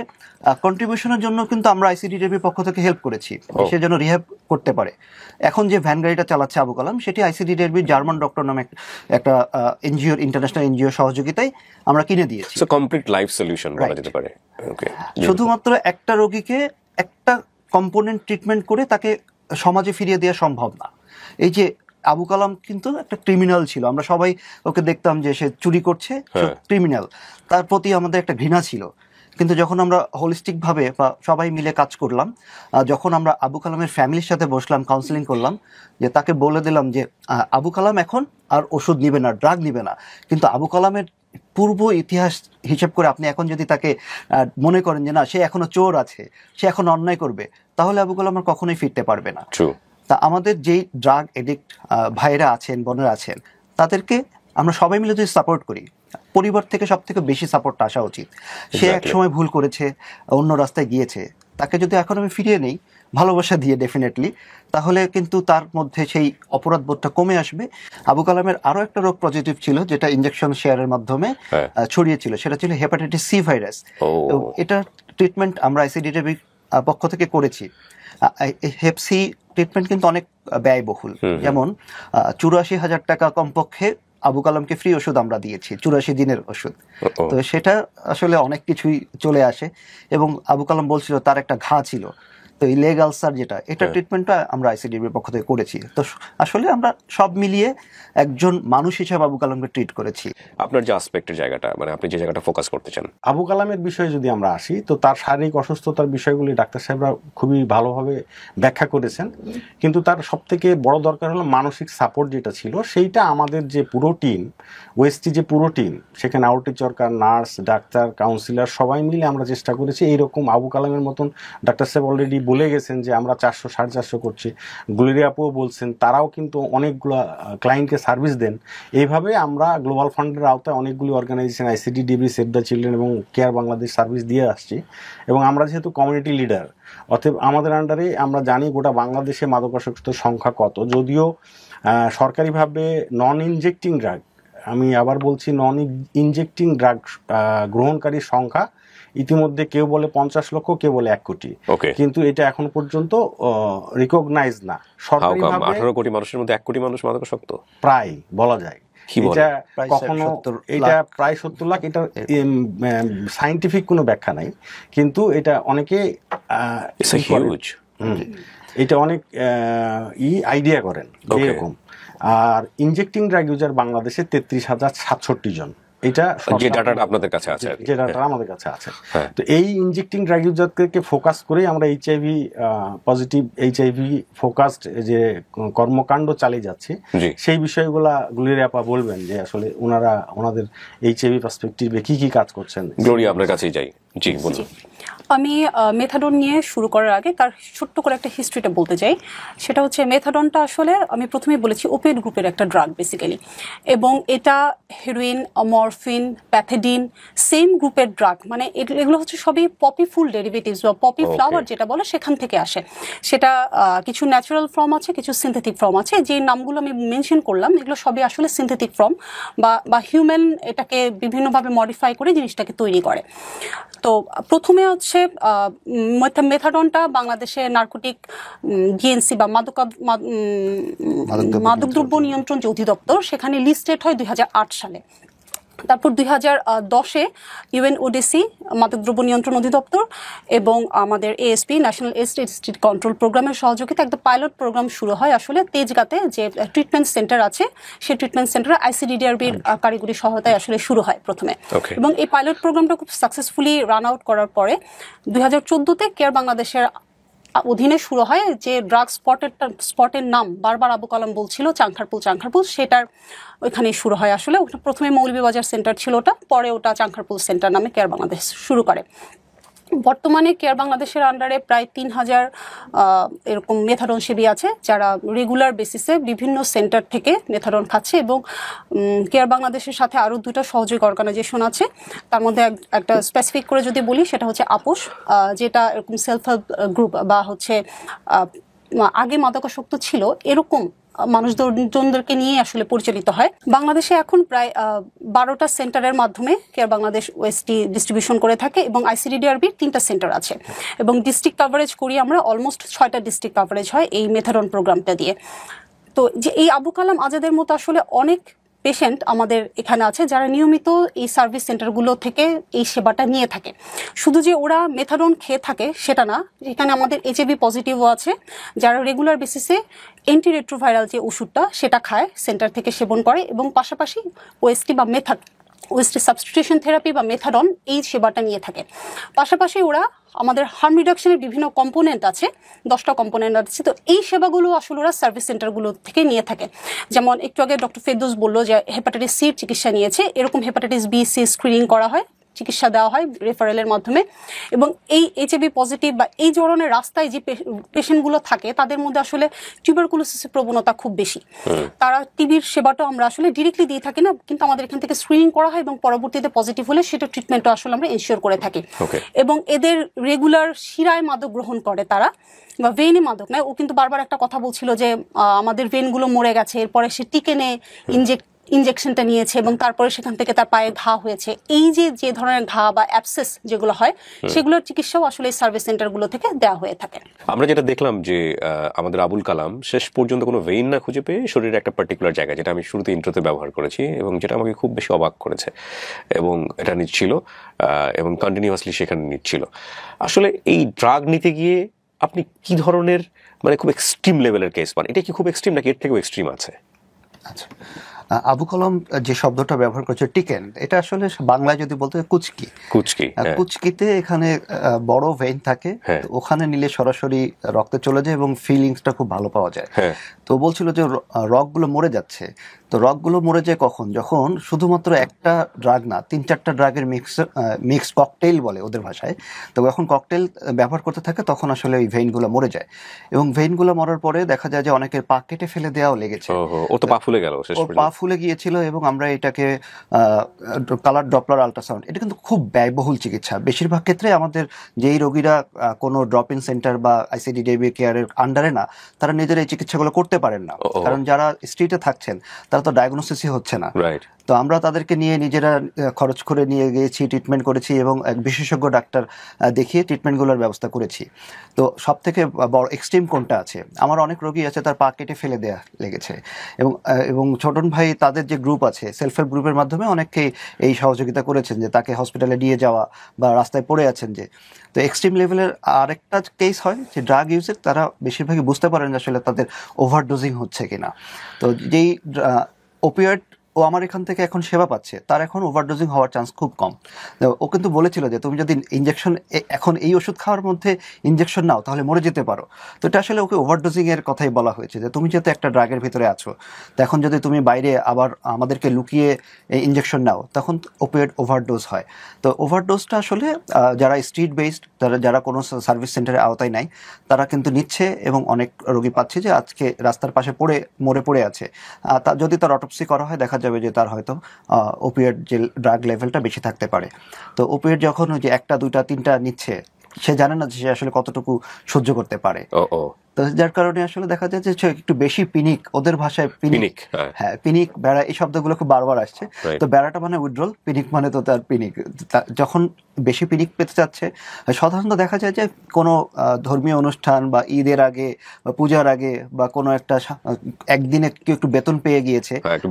কন্ট্রিবিউশনের জন্য কিন্তু আমরা আইসিডিডিআরবির পক্ষ থেকে হেল্প করেছি, সে যেন রিহ্যাব করতে পারে। এখন যে ভ্যান গাড়িটা চালাচ্ছে আবু কালাম, সেটি আইসিডিডিআরবির জার্মান ডক্টর নামে একটা এনজিওর, ইন্টারন্যাশনাল এনজিও সহযোগিতায় আমরা কিনে দিয়েছি। কমপ্লিট লাইফ সলিউশন বলা যেতে পারে। শুধুমাত্র একটা রোগীকে একটা কম্পোনেন্ট ট্রিটমেন্ট করে তাকে সমাজে ফিরিয়ে দেওয়া সম্ভব না। এই যে আবু কালাম কিন্তু একটা ক্রিমিনাল ছিল, আমরা সবাই ওকে দেখতাম যে সে চুরি করছে, ক্রিমিনাল, তার প্রতি আমাদের একটা ঘৃণা ছিল। কিন্তু যখন আমরা হোলিস্টিক ভাবে বা সবাই মিলে কাজ করলাম, যখন আমরা আবু কালামের ফ্যামিলির সাথে বসলাম, কাউন্সিলিং করলাম, যে তাকে বলে দিলাম যে আবু কালাম এখন আর ওষুধ নিবে না, ড্রাগ নিবে না, কিন্তু আবু কালামের পূর্ব ইতিহাস হিসেব করে আপনি এখন যদি তাকে মনে করেন যে না সে এখনো চোর আছে, সে এখন অন্যায় করবে, তাহলে আবু কালাম আর কখনোই ফিরতে পারবে না। তা আমাদের যেই ড্রাগ এডিক্ট ভাইরা আছেন, বোনেরা আছেন, তাদেরকে আমরা সবাই মিলে যদি সাপোর্ট করি, পরিবার থেকে সব থেকে বেশি সাপোর্টটা আসা উচিত। সে এক সময় ভুল করেছে, অন্য রাস্তায় গিয়েছে, তাকে যদি এখন আমি ফিরিয়ে নেই ভালোবাসা দিয়ে ডেফিনেটলি, তাহলে কিন্তু তার মধ্যে সেই অপরাধ বোধটা কমে আসবে। আবু কালামের আরো একটা রোগ পজিটিভ ছিল, যেটা ইনজেকশন শেয়ারের মাধ্যমে ছড়িয়েছিল, সেটা ছিল হেপাটাইটিস সি ভাইরাস। এটা ট্রিটমেন্ট আমরা আইসিডিডিআরবির পক্ষ থেকে করেছি। হেপ সি ট্রিটমেন্ট কিন্তু অনেক ব্যয়বহুল, যেমন 84,000 টাকা কমপক্ষে আবু কালামকে ফ্রি ওষুধ আমরা দিয়েছি, 84 দিনের ওষুধ। তো সেটা আসলে অনেক কিছুই চলে আসে। এবং আবু কালাম বলছিল তার একটা ঘা ছিল, তো এই লেগ আলসার যেটা, এটা ট্রিটমেন্টটা আমরা আইসিডিডিআরবির পক্ষ থেকে করেছি। তো আসলে আমরা সব মিলিয়ে একজন মানুষ হিসেবে আবু কালামকে ট্রিট করেছি। আপনার যে আসপেক্টের জায়গাটা, মানে আপনি যে জায়গাটা ফোকাস করতে চান, আবু কালামের বিষয়ে যদি আমরা আসি, তো তার শারীরিক অসুস্থতার বিষয়গুলি ডাক্তার সাহেবরা খুবই ভালোভাবে ব্যাখ্যা করেছেন, কিন্তু তার সবথেকে বড় দরকার হলো মানসিক সাপোর্ট যেটা ছিল, সেইটা আমাদের যে পুরো টিম, ওএসটি যে পুরো টিম, সেখানে আউটি চরকার, নার্স, ডাক্তার, কাউন্সিলর সবাই মিলে আমরা চেষ্টা করেছি। এইরকম আবু কালামের মতন ডাক্তার সাহেব অলরেডি বলে গেছেন যে আমরা 400 450 করছি, গুলিরি আপুও বলছেন, তারাও কিন্তু অনেকগুলো ক্লায়েন্টকে সার্ভিস দেন। এইভাবে আমরা গ্লোবাল ফান্ডের আওতায় অনেকগুলি organization, ICDDRB, Save the Children এবং কেয়ার বাংলাদেশ সার্ভিস দিয়ে আসছি। এবং আমরা যেহেতু কমিউনিটি লিডার, অতএব আমাদের আন্ডারে আমরা জানি গোটা বাংলাদেশে মাদকাসক্তের সংখ্যা কত। যদিও সরকারিভাবে নন ইনজেক্টিং ড্রাগ, আমি আবার বলছি নন ইনজেক্টিং ড্রাগ গ্রহণকারীর সংখ্যা ইতিমধ্যে কেউ বলে 50 লক্ষ, কেউ বলে 1 কোটি, কিন্তু এটা এখন পর্যন্ত রিকগনাইজ না সরকারিভাবে। 18 কোটি মানুষের মধ্যে 1 কোটি মানুষ মাদকাসক্ত প্রায় বলা যায়। এটা কখনো এটা প্রায় 70 লাখ, এটা সায়েন্টিফিক কোনো ব্যাখ্যা নাই, কিন্তু এটা অনেকে এটা অনেক আইডিয়া করেন এরকম। আর ইনজেক্টিং ড্রাগ ইউজার বাংলাদেশে 33,067 জন, এটা যে ডাটাটা আপনাদের কাছে আছে, যে ডাটা আমাদের কাছে আছে। তো এই ইনজেক্টিং ড্রাগ ইউজারকে ফোকাস করে আমরা এইচআইভি পজিটিভ, এইচআইভি ফোকাসড যে কর্মকাণ্ড চালিয়ে যাচ্ছে, সেই বিষয়গুলা গুলির আপা বলবেন যে আসলে ওনাদের এইচআইভি পার্সপেক্টিভে কি কি কাজ করছেন। গ্লোরিয়া, আপনার কাছেই যাই। জি বলুন। আমি মেথাডন নিয়ে শুরু করার আগে তার ছোট্ট করে একটা হিস্ট্রিটা বলতে চাই। সেটা হচ্ছে মেথাডনটা আসলে আমি প্রথমেই বলেছি ওপিয়েড গ্রুপের একটা ড্রাগ বেসিক্যালি, এবং এটা হেরোইন, মরফিন, প্যাথেডিন সেম গ্রুপের ড্রাগ। মানে এগুলো হচ্ছে সবই পপি ফুল ডেরিভেটিভস বা পপি ফ্লাওয়ার যেটা বলে, সেখান থেকে আসে। সেটা কিছু ন্যাচারাল ফর্ম আছে, কিছু সিনথেটিক ফর্ম আছে। যে নামগুলো আমি মেনশন করলাম এগুলো সবই আসলে সিনথেটিক ফর্ম বা হিউম্যান এটাকে বিভিন্নভাবে মডিফাই করে জিনিসটাকে তৈরি করে। তো প্রথমে হচ্ছে মেথাডনটা বাংলাদেশে নার্কোটিক ডিএনসি বা মাদকদ্রব্য নিয়ন্ত্রণ যে অধিদপ্তর, সেখানে লিস্টেড হয় 2008 সালে। তারপর 2010-এ ইউএনওডিসি মাদকদ্রব্য নিয়ন্ত্রণ অধিদপ্তর এবং আমাদের এএসপি ন্যাশনাল স্টেট কন্ট্রোল প্রোগ্রামের সহযোগিতা একটা পাইলট প্রোগ্রাম শুরু হয় আসলে তেজগাঁতে, যে ট্রিটমেন্ট সেন্টার আছে সেই ট্রিটমেন্ট সেন্টারে আইসিডিডিআরবির কারিগরি সহায়তায় আসলে শুরু হয় প্রথমে। এবং এই পাইলট প্রোগ্রামটা খুব সাকসেসফুলি রান আউট করার পরে 2014-তে কেয়ার বাংলাদেশের অধীনে শুরু হয় যে ড্রাগ স্পটের নাম বারবার আবু কালাম বলছিল চাংখারপুল, সেটার ওইখানেই শুরু হয় আসলে। প্রথমে মৌলভীবাজার সেন্টার ছিল ওটা, পরে ওটা চাংখারপুল সেন্টার নামে কেয়ার বাংলাদেশ শুরু করে। বর্তমানে কেয়ার বাংলাদেশের আন্ডারে প্রায় 3000 এরকম মেথাডন সেবী আছে, যারা রেগুলার বেসিসে বিভিন্ন সেন্টার থেকে মেথাডন খাচ্ছে। এবং কেয়ার বাংলাদেশের সাথে আরও 2টা সহযোগী অর্গানাইজেশন আছে। তার মধ্যে একটা স্পেসিফিক করে যদি বলি, সেটা হচ্ছে আপোষ, যেটা এরকম সেলফ হেল্প গ্রুপ বা হচ্ছে আগে মাদকাসক্ত ছিল এরকম মানুষজনদেরকে নিয়ে আসলে পরিচালিত হয়। বাংলাদেশে এখন প্রায় 12টা সেন্টারের মাধ্যমে কেয়ার বাংলাদেশ ওএসটি ডিস্ট্রিবিউশন করে থাকে, এবং আইসিডিডিআরবির 3টা সেন্টার আছে। এবং ডিস্ট্রিক্ট কভারেজ করি আমরা, অলমোস্ট 6টা ডিস্ট্রিক্ট কভারেজ হয় এই মেথাডন প্রোগ্রামটা দিয়ে। তো যে এই আবু কালাম আজাদের মতো আসলে অনেক পেশেন্ট আমাদের এখানে আছে যারা নিয়মিত এই সার্ভিস সেন্টারগুলো থেকে এই সেবাটা নিয়ে থাকে। শুধু যে ওরা মেথাডন খেয়ে থাকে সেটা না, এখানে আমাদের এইচআইভি পজিটিভও আছে যারা রেগুলার বেসিসে অ্যান্টিরেট্রোভাইরাল যে ওষুধটা সেটা খায়, সেন্টার থেকে সেবন করে, এবং পাশাপাশি ওএসটি বা ওএসটি সাবস্টিটিউশন থেরাপি বা মেথাডন এই সেবাটা নিয়ে থাকে। পাশাপাশি ওরা আমাদের হার্ম রিডাকশনের বিভিন্ন কম্পোনেন্ট আছে, 10টা কম্পোনেন্ট আছে। তো এই সেবাগুলো আসলে ওরা সার্ভিস সেন্টারগুলো থেকে নিয়ে থাকে। যেমন একটু আগে ডক্টর ফেরদৌস বললো যে হেপাটাইটিস সির চিকিৎসা নিয়েছে, এরকম হেপাটাইটিস বি, সি স্ক্রিনিং করা হয়, চিকিৎসা দেওয়া হয় রেফারেলের মাধ্যমে। এবং এই এইচআইভি পজিটিভ বা এই ধরনের রাস্তায় যে পেশেন্টগুলো থাকে তাদের মধ্যে আসলে টিউবারকুলোসিসের প্রবণতা খুব বেশি। তারা টিবির সেবাটাও আমরা আসলে ডিরেক্টলি দিয়ে থাকি না, কিন্তু আমাদের এখান থেকে স্ক্রিনিং করা হয় এবং পরবর্তীতে পজিটিভ হলে সেটা ট্রিটমেন্টও আসলে আমরা এনশিওর করে থাকি। এবং এদের রেগুলার শিরায় মাদক গ্রহণ করে তারা, বা ভেইনে মাদক নেয়। ও কিন্তু বারবার একটা কথা বলছিল যে আমাদের ভেইনগুলো মরে গেছে, এরপরে সে টিকেনে ইনজেকশনটা নিয়েছে এবং তারপরে সেখান থেকে তার পায়ে ঘা হয়েছে। এই যে ধরনের ঘা বা অ্যাবসেস যেগুলো হয় সেগুলোর চিকিৎসাও আসলে সার্ভিস সেন্টারগুলো থেকে দেওয়া হয়ে থাকে। আমরা যেটা দেখলাম যে আমাদের আবুল কালাম শেষ পর্যন্ত কোনো ভেইন না খুঁজে পেয়ে শরীরের একটা পার্টিকুলার জায়গা, যেটা আমি শুরুতে ইন্ট্রোতে ব্যবহার করেছি এবং যেটা আমাকে খুব বেশি অবাক করেছে, এবং এটা নিচ্ছিল এবং কন্টিনিউয়াসলি সেখানে নিচ্ছিল। আসলে এই ড্রাগ নিতে গিয়ে আপনি কি ধরনের মানে খুব এক্সট্রিম লেভেলের কেস পান? এটা কি খুব এক্সট্রিম নাকি এর থেকেও এক্সট্রিম আছে? আচ্ছা, আবু কালাম যে শব্দটা ব্যবহার করছে টিকেন, এটা আসলে বাংলায় যদি বলতে কুচকি, কুচকি, কুচকিতে এখানে বড় ভেইন থাকে, তো ওখানে নিলে সরাসরি রক্তে চলে যায় এবং ফিলিংসটা খুব ভালো পাওয়া যায়। তো বলছিল যে রগগুলো মরে যাচ্ছে। তো রগগুলো মরে যায় কখন? যখন শুধুমাত্র একটা ড্রাগ না, 3-4টা ড্রাগের মিক্স ককটেইল বলে ওদের ভাষায়। তো যখন ককটেইল ব্যবহার করতে থাকে তখন আসলে ওই ভেইনগুলো মরে যায়, এবং ভেইনগুলো মরার পরে দেখা যায় যে অনেকের পা কেটে ফেলে দেওয়াও লেগেছে। ও তো পা ফুলে গেল, পা ফুলে গিয়েছিল, এবং আমরা এটাকে কালার ডপলার আল্ট্রাসাউন্ড, এটা কিন্তু খুব ব্যয়বহুল চিকিৎসা। বেশিরভাগ ক্ষেত্রে আমাদের যেই রোগীরা কোনো ড্রপ ইন সেন্টার বা ICDDB কেয়ারের আন্ডারে না, তারা নিজেরা এই চিকিৎসাগুলো করতে পারেন না, কারণ যারা স্ট্রিটে থাকছেন তারা তো ডায়াগনোসিসই হচ্ছে না। তো আমরা তাদেরকে নিয়ে নিজেরা খরচ করে নিয়ে গিয়েছি, ট্রিটমেন্ট করেছি, এবং এক বিশেষজ্ঞ ডাক্তার দেখিয়ে ট্রিটমেন্টগুলোর ব্যবস্থা করেছি। তো সব থেকে বড় এক্সট্রিম কোনটা আছে, আমার অনেক রোগী আছে তার পা কেটে ফেলে দেওয়া লেগেছে, এবং ছোটন ভাই তাদের যে গ্রুপ আছে, সেলফ হেল্প গ্রুপের মাধ্যমে অনেককেই এই সহযোগিতা করেছেন, যে তাকে হসপিটালে নিয়ে যাওয়া বা রাস্তায় পড়ে আছেন যে। তো এক্সট্রিম লেভেলের আরেকটা কেস হয় যে ড্রাগ ইউজের, তারা বেশিরভাগই বুঝতে পারেন যে আসলে তাদের ওভারডোজিং হচ্ছে কিনা। তো যেই ওপিয়েট ও আমার এখান থেকে এখন সেবা পাচ্ছে, তার এখন ওভারডোজিং হওয়ার চান্স খুব কম। ও কিন্তু বলেছিল যে তুমি যদি ইনজেকশন এখন এই ওষুধ খাওয়ার মধ্যে ইনজেকশন নাও তাহলে মরে যেতে পারো। তো এটা আসলে ওকে ওভারডোজিং এর কথাই বলা হয়েছে, যে তুমি যেহেতু একটা ড্রাগের ভিতরে আছো, তো এখন যদি তুমি বাইরে আবার আমাদেরকে লুকিয়ে ইনজেকশন নাও তখন ওপিয়েট ওভারডোজ হয়। তো ওভারডোজটা আসলে যারা স্ট্রিট বেসড, যারা কোনো সার্ভিস সেন্টারের আওতায় নাই, তারা কিন্তু নিচ্ছে, এবং অনেক রোগী পাচ্ছে যে আজকে রাস্তার পাশে মরে পড়ে আছে। যদি তার অটোপসি করা হয় দেখা যাবে যে তার হয়তো ওপিয়েট যে ড্রাগ লেভেলটা বেশি থাকতে পারে। তো ওপিয়েট যখন যে 1টা 2টা 3টা নিচ্ছে, সে জানে না যে সে আসলে কতটুকু সহ্য করতে পারে। তো যার কারণে আসলে দেখা যায় যে একটু বেশি পিনিক, ওদের ভাষায় পিনিক, হ্যাঁ পিনিক, বেড়া, এই শব্দগুলো খুব বারবার আসছে। তো বেড়াটা মানে উইথড্রল, পিনিক মানে তো তার পিনিক। যখন বেশি পিনিক পেতে যাচ্ছে, সাধারণত দেখা যায় যে কোনো ধর্মীয় অনুষ্ঠান বা ঈদের আগে বা পূজার আগে বা কোনো একটা একদিনে কেউ একটু বেতন পেয়ে গিয়েছে, একটু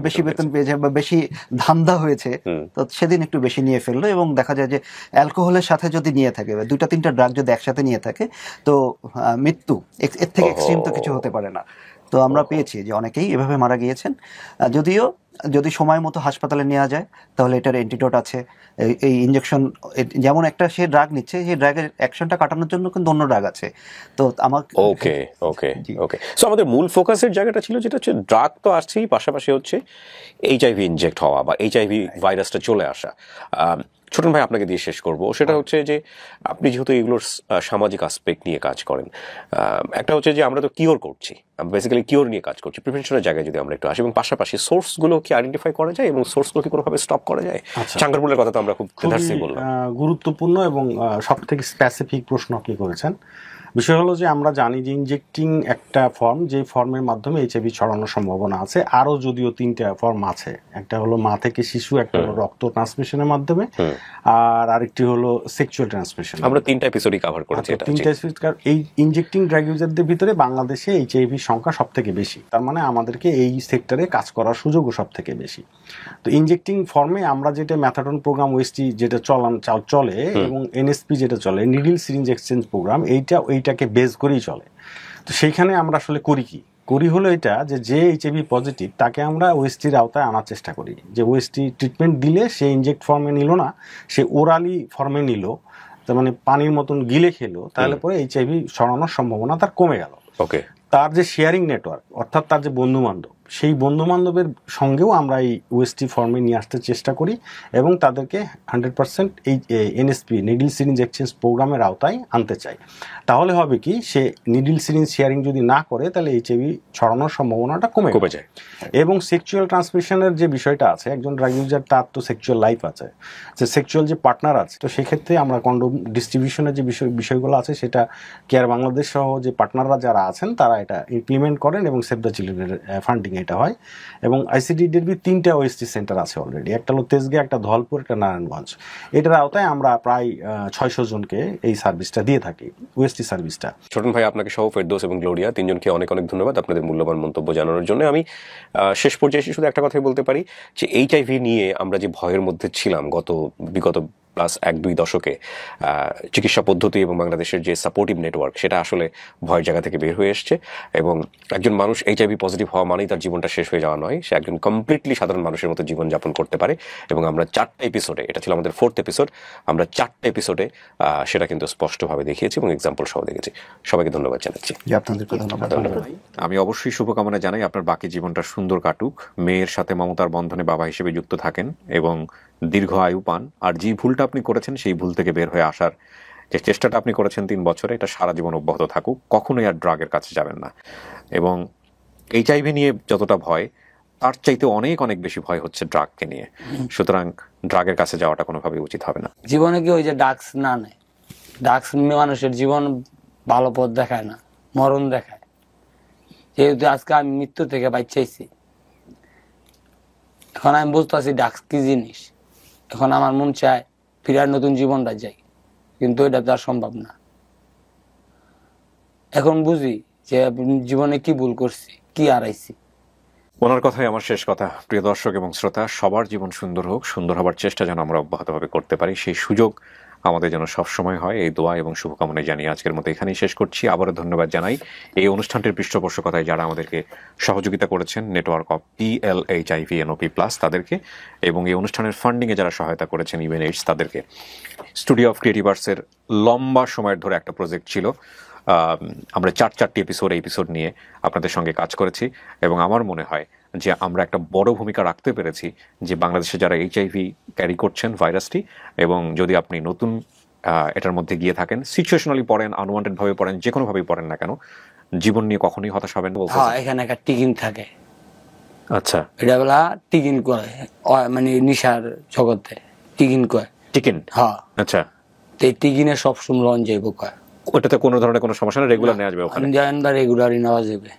বেশি বেতন পেয়েছে বা বেশি ধান্দা হয়েছে, তো সেদিন একটু বেশি নিয়ে ফেললো। এবং দেখা যায় যে অ্যালকোহলের সাথে যদি নিয়ে থাকে, 2টা 3টা ড্রাগ যদি একসাথে নিয়ে থাকে, তো মৃত্যু, এর থেকে এক্সট্রিম তো কিছু হতে পারে না। তো আমরা পেয়েছি যে অনেকেই এভাবে মারা গিয়েছেন। যদিও যদি সময় মতো হাসপাতালে নেওয়া যায় তাহলে এটার অ্যান্টিডোট আছে। এই ইনজেকশন, যেমন একটা সে ড্রাগ নিচ্ছে, সেই ড্রাগের অ্যাকশনটা কাটানোর জন্য কিন্তু অন্য ড্রাগ আছে। তো আমাকে ওকে সো আমাদের মূল ফোকাসের জায়গাটা ছিল যেটা হচ্ছে ড্রাগ তো আসছেই, পাশাপাশি হচ্ছে HIV ইনজেক্ট হওয়া বা HIV ভাইরাসটা চলে আসা। ছোটন ভাই, আপনাকে দিয়ে শেষ করব, সেটা হচ্ছে যে আপনি যেহেতু এগুলোর সামাজিক আসপেক্ট নিয়ে কাজ করেন, একটা হচ্ছে যে আমরা তো কিওর করছি, বেসিক্যালি কিওর নিয়ে কাজ করছি, প্রিভেনশনের জায়গায় যদি আমরা একটু আসি, এবং পাশাপাশি সোর্সগুলো কি আইডেন্টিফাই করা যায় এবং সোর্সগুলো কি কোনোভাবে স্টপ করা যায়? চাঙ্গারপুলের কথা তো আমরা খুব বললাম, গুরুত্বপূর্ণ এবং সব থেকে স্পেসিফিক প্রশ্ন আপনি করেছেন। বিষয় হলো যে আমরা জানি যে ইনজেক্টিং একটা ফর্ম, যে ফর্মের মাধ্যমে HIV ছড়ানোর সম্ভাবনা আছে। আরো যদিও 3টা ফর্ম আছে, একটা হলো মা থেকে শিশু, একটা হলো রক্ত ট্রান্সমিশনের মাধ্যমে, আর আরেকটি হলো সেক্সুয়াল ট্রান্সমিশন। আমরা 3টা এপিসোডই কভার করেছি। 3টা এপিসোড। এই ইনজেক্টিং ড্রাগ ইউজারদের ভিতরে বাংলাদেশে HIV সংখ্যা সব থেকে বেশি, তার মানে আমাদেরকে এই সেক্টরে কাজ করার সুযোগও সব থেকে বেশি। তো ইনজেক্টিং ফর্মে আমরা যেটা ম্যাথাডন প্রোগ্রাম, ওএসটি যেটা চলে, এবং NSP যেটা চলে, নিডল সিরিঞ্জ এক্সচেঞ্জ প্রোগ্রাম, এইটাকে বেস করেই চলে। তো সেইখানে আমরা আসলে করি হলো এটা, যে HIV পজিটিভ তাকে আমরা ওএসটির আওতায় আনার চেষ্টা করি। যে ওএসটি ট্রিটমেন্ট দিলে সে ইনজেক্ট ফর্মে নিল না, সে ওরালি ফর্মে নিল, তার মানে পানির মতন গিলে খেলো, তাহলে পরে HIV ছড়ানোর সম্ভাবনা তার কমে গেল। তার যে শেয়ারিং নেটওয়ার্ক, অর্থাৎ তার যে বন্ধু বান্ধব, সেই বন্ধু বান্ধবের সঙ্গেও আমরা এই ওএসটি ফর্মে নিয়ে আসতে চেষ্টা করি, এবং তাদেরকে 100% এই NSP, নিডল সিরিঞ্জ এক্সচেঞ্জ প্রোগ্রামের আওতায় আনতে চাই। তাহলে হবে কি, সে নিডল সিরিঞ্জ শেয়ারিং যদি না করে তাহলে HIV ছড়ানোর সম্ভাবনাটা কমে যায়। এবং সেক্সুয়াল ট্রান্সমিশনের যে বিষয়টা আছে, একজন ড্রাগ ইউজার তার তো সেক্সুয়াল লাইফ আছে, যে সেক্সুয়াল যে পার্টনার আছে, তো সেক্ষেত্রে আমরা কন্ডোম ডিস্ট্রিবিউশনের যে বিষয়গুলো আছে, সেটা কেয়ার বাংলাদেশ সহ যে পার্টনাররা যারা আছেন তারা এটা ইমপ্লিমেন্ট করেন, এবং সেভ দ্য চিলড্রেনের ফান্ডিং এটা হয়। এবং ICDDB 3টা ওএসটি সেন্টার আছে অলরেডি, একটা হলো তেজগাঁ, একটা ধলপুর, একটা নারায়ণগঞ্জ। এটার আওতায় আমরা প্রায় 600 জনকে এই সার্ভিসটা দিয়ে থাকি, ওএসটি সার্ভিসটা। ছোটন ভাই, আপনাকে সহ ফেরদৌস এবং গ্লোরিয়া, 3জনকে অনেক অনেক ধন্যবাদ আপনাদের মূল্যবান মন্তব্য জানানোর জন্য। আমি শেষ পর্যায়ে শুধু একটা কথাই বলতে পারি যে HIV নিয়ে আমরা যে ভয়ের মধ্যে ছিলাম বিগত প্লাস 1-2 দশকে চিকিৎসা পদ্ধতি এবং বাংলাদেশের যে সাপোর্টিভ নেটওয়ার্ক সেটা আসলে ভয়ের জায়গা থেকে বের হয়ে এসছে, এবং একজন মানুষ HIV পজিটিভ হওয়া মানেই তার জীবনটা শেষ হয়ে যাওয়া নয়, সে একজন কমপ্লিটলি সাধারণ মানুষের মতো জীবনযাপন করতে পারে। এবং আমরা 4টা এপিসোডে, এটা ছিল আমাদের 4th এপিসোড, আমরা 4টা এপিসোডে সেটা কিন্তু স্পষ্টভাবে দেখিয়েছি এবং এক্সাম্পল সহ দেখেছি। সবাইকে ধন্যবাদ জানাচ্ছি। আপনাদেরকে ধন্যবাদ। আমি অবশ্যই শুভকামনা জানাই আপনার বাকি জীবনটা সুন্দর কাটুক, মেয়ের সাথে মমতার বন্ধনে বাবা হিসেবে যুক্ত থাকেন এবং দীর্ঘ আয়ু পান। আর যে ভুলটা আপনি করেছেন সেই ভুল থেকে বের হয়ে আসার যে চেষ্টাটা আপনি করেছেন 3 বছরে, এটা সারা জীবন অব্যাহত থাকুক, কখনোই আর ড্রাগের কাছে যাবেন না। এবং HIV নিয়ে যতটা ভয়, তার চাইতে অনেক অনেক বেশি ভয় হচ্ছে ড্রাগকে নিয়ে। সুতরাং ড্রাগের কাছে যাওয়াটা কোনোভাবেই উচিত হবে না। জীবনে কি ওই যে ড্রাগস না নেয়, ড্রাগস মানুষের জীবন ভালো পথ দেখায় না, মরণ দেখায়। যেহেতু আজকে আমি মৃত্যু থেকে বাঁচাইছি, এখন আমি বুঝতে পারছি ড্রাগস কি জিনিস। এখন আমার মন চায় ফিরার নতুন জীবনটা যাই, কিন্তু এটা তো আর সম্ভব না। এখন বুঝি যে জীবনে কি ভুল করছি, কি হারাইছি। ওনার কথাই আমার শেষ কথা। প্রিয় দর্শক এবং শ্রোতা, সবার জীবন সুন্দর হোক, সুন্দর হবার চেষ্টা যেন আমরা অব্যাহতভাবে করতে পারি, সেই সুযোগ আমাদের যেন সবসময় হয়, এই দোয়া এবং শুভকামনায় জানিয়ে আজকের মতো এখানেই শেষ করছি। আবারও ধন্যবাদ জানাই এই অনুষ্ঠানটির পৃষ্ঠপোষকতায় যারা আমাদেরকে সহযোগিতা করেছেন, নেটওয়ার্ক অফ PLHIVNOP+ তাদেরকে, এবং এই অনুষ্ঠানের ফান্ডিংয়ে যারা সহায়তা করেছেন UNAIDS তাদেরকে। স্টুডিও অফ ক্রিয়েটিভ আর্টসের লম্বা সময়ের ধরে একটা প্রজেক্ট ছিল, আমরা 4টি এপিসোড নিয়ে আপনাদের সঙ্গে কাজ করেছি, এবং আমার মনে হয় যে আমরা একটা বড় ভূমিকা রাখতে পেরেছি যে বাংলাদেশে যারা HIV ক্যারি করছেন ভাইরাসটি, এবং যদি আপনি নতুন এটার মধ্যে গিয়ে থাকেন, সিচুয়েশনালি পড়েন, আনওয়ান্টেড ভাবে পড়েন, যে কোনো ভাবেই পড়েন না কেন, জীবন নিয়ে কখনোই হতাশ হবেন না। হ্যাঁ, এখানে একটা টিকিন থাকে, আচ্ছা, এটা বলা টিকিন কয়, মানে নিশার জগতে টিকিন কয়। টিকিন? হ্যাঁ। আচ্ছা, তো এই টিকিনে সবসময় লঞ্চ যাইব কয়, ওটাতে কোনো ধরনের কোনো সমস্যা না, রেগুলার নেওয়া যাবে ওখানে? রেগুলারই নেওয়া যাবে।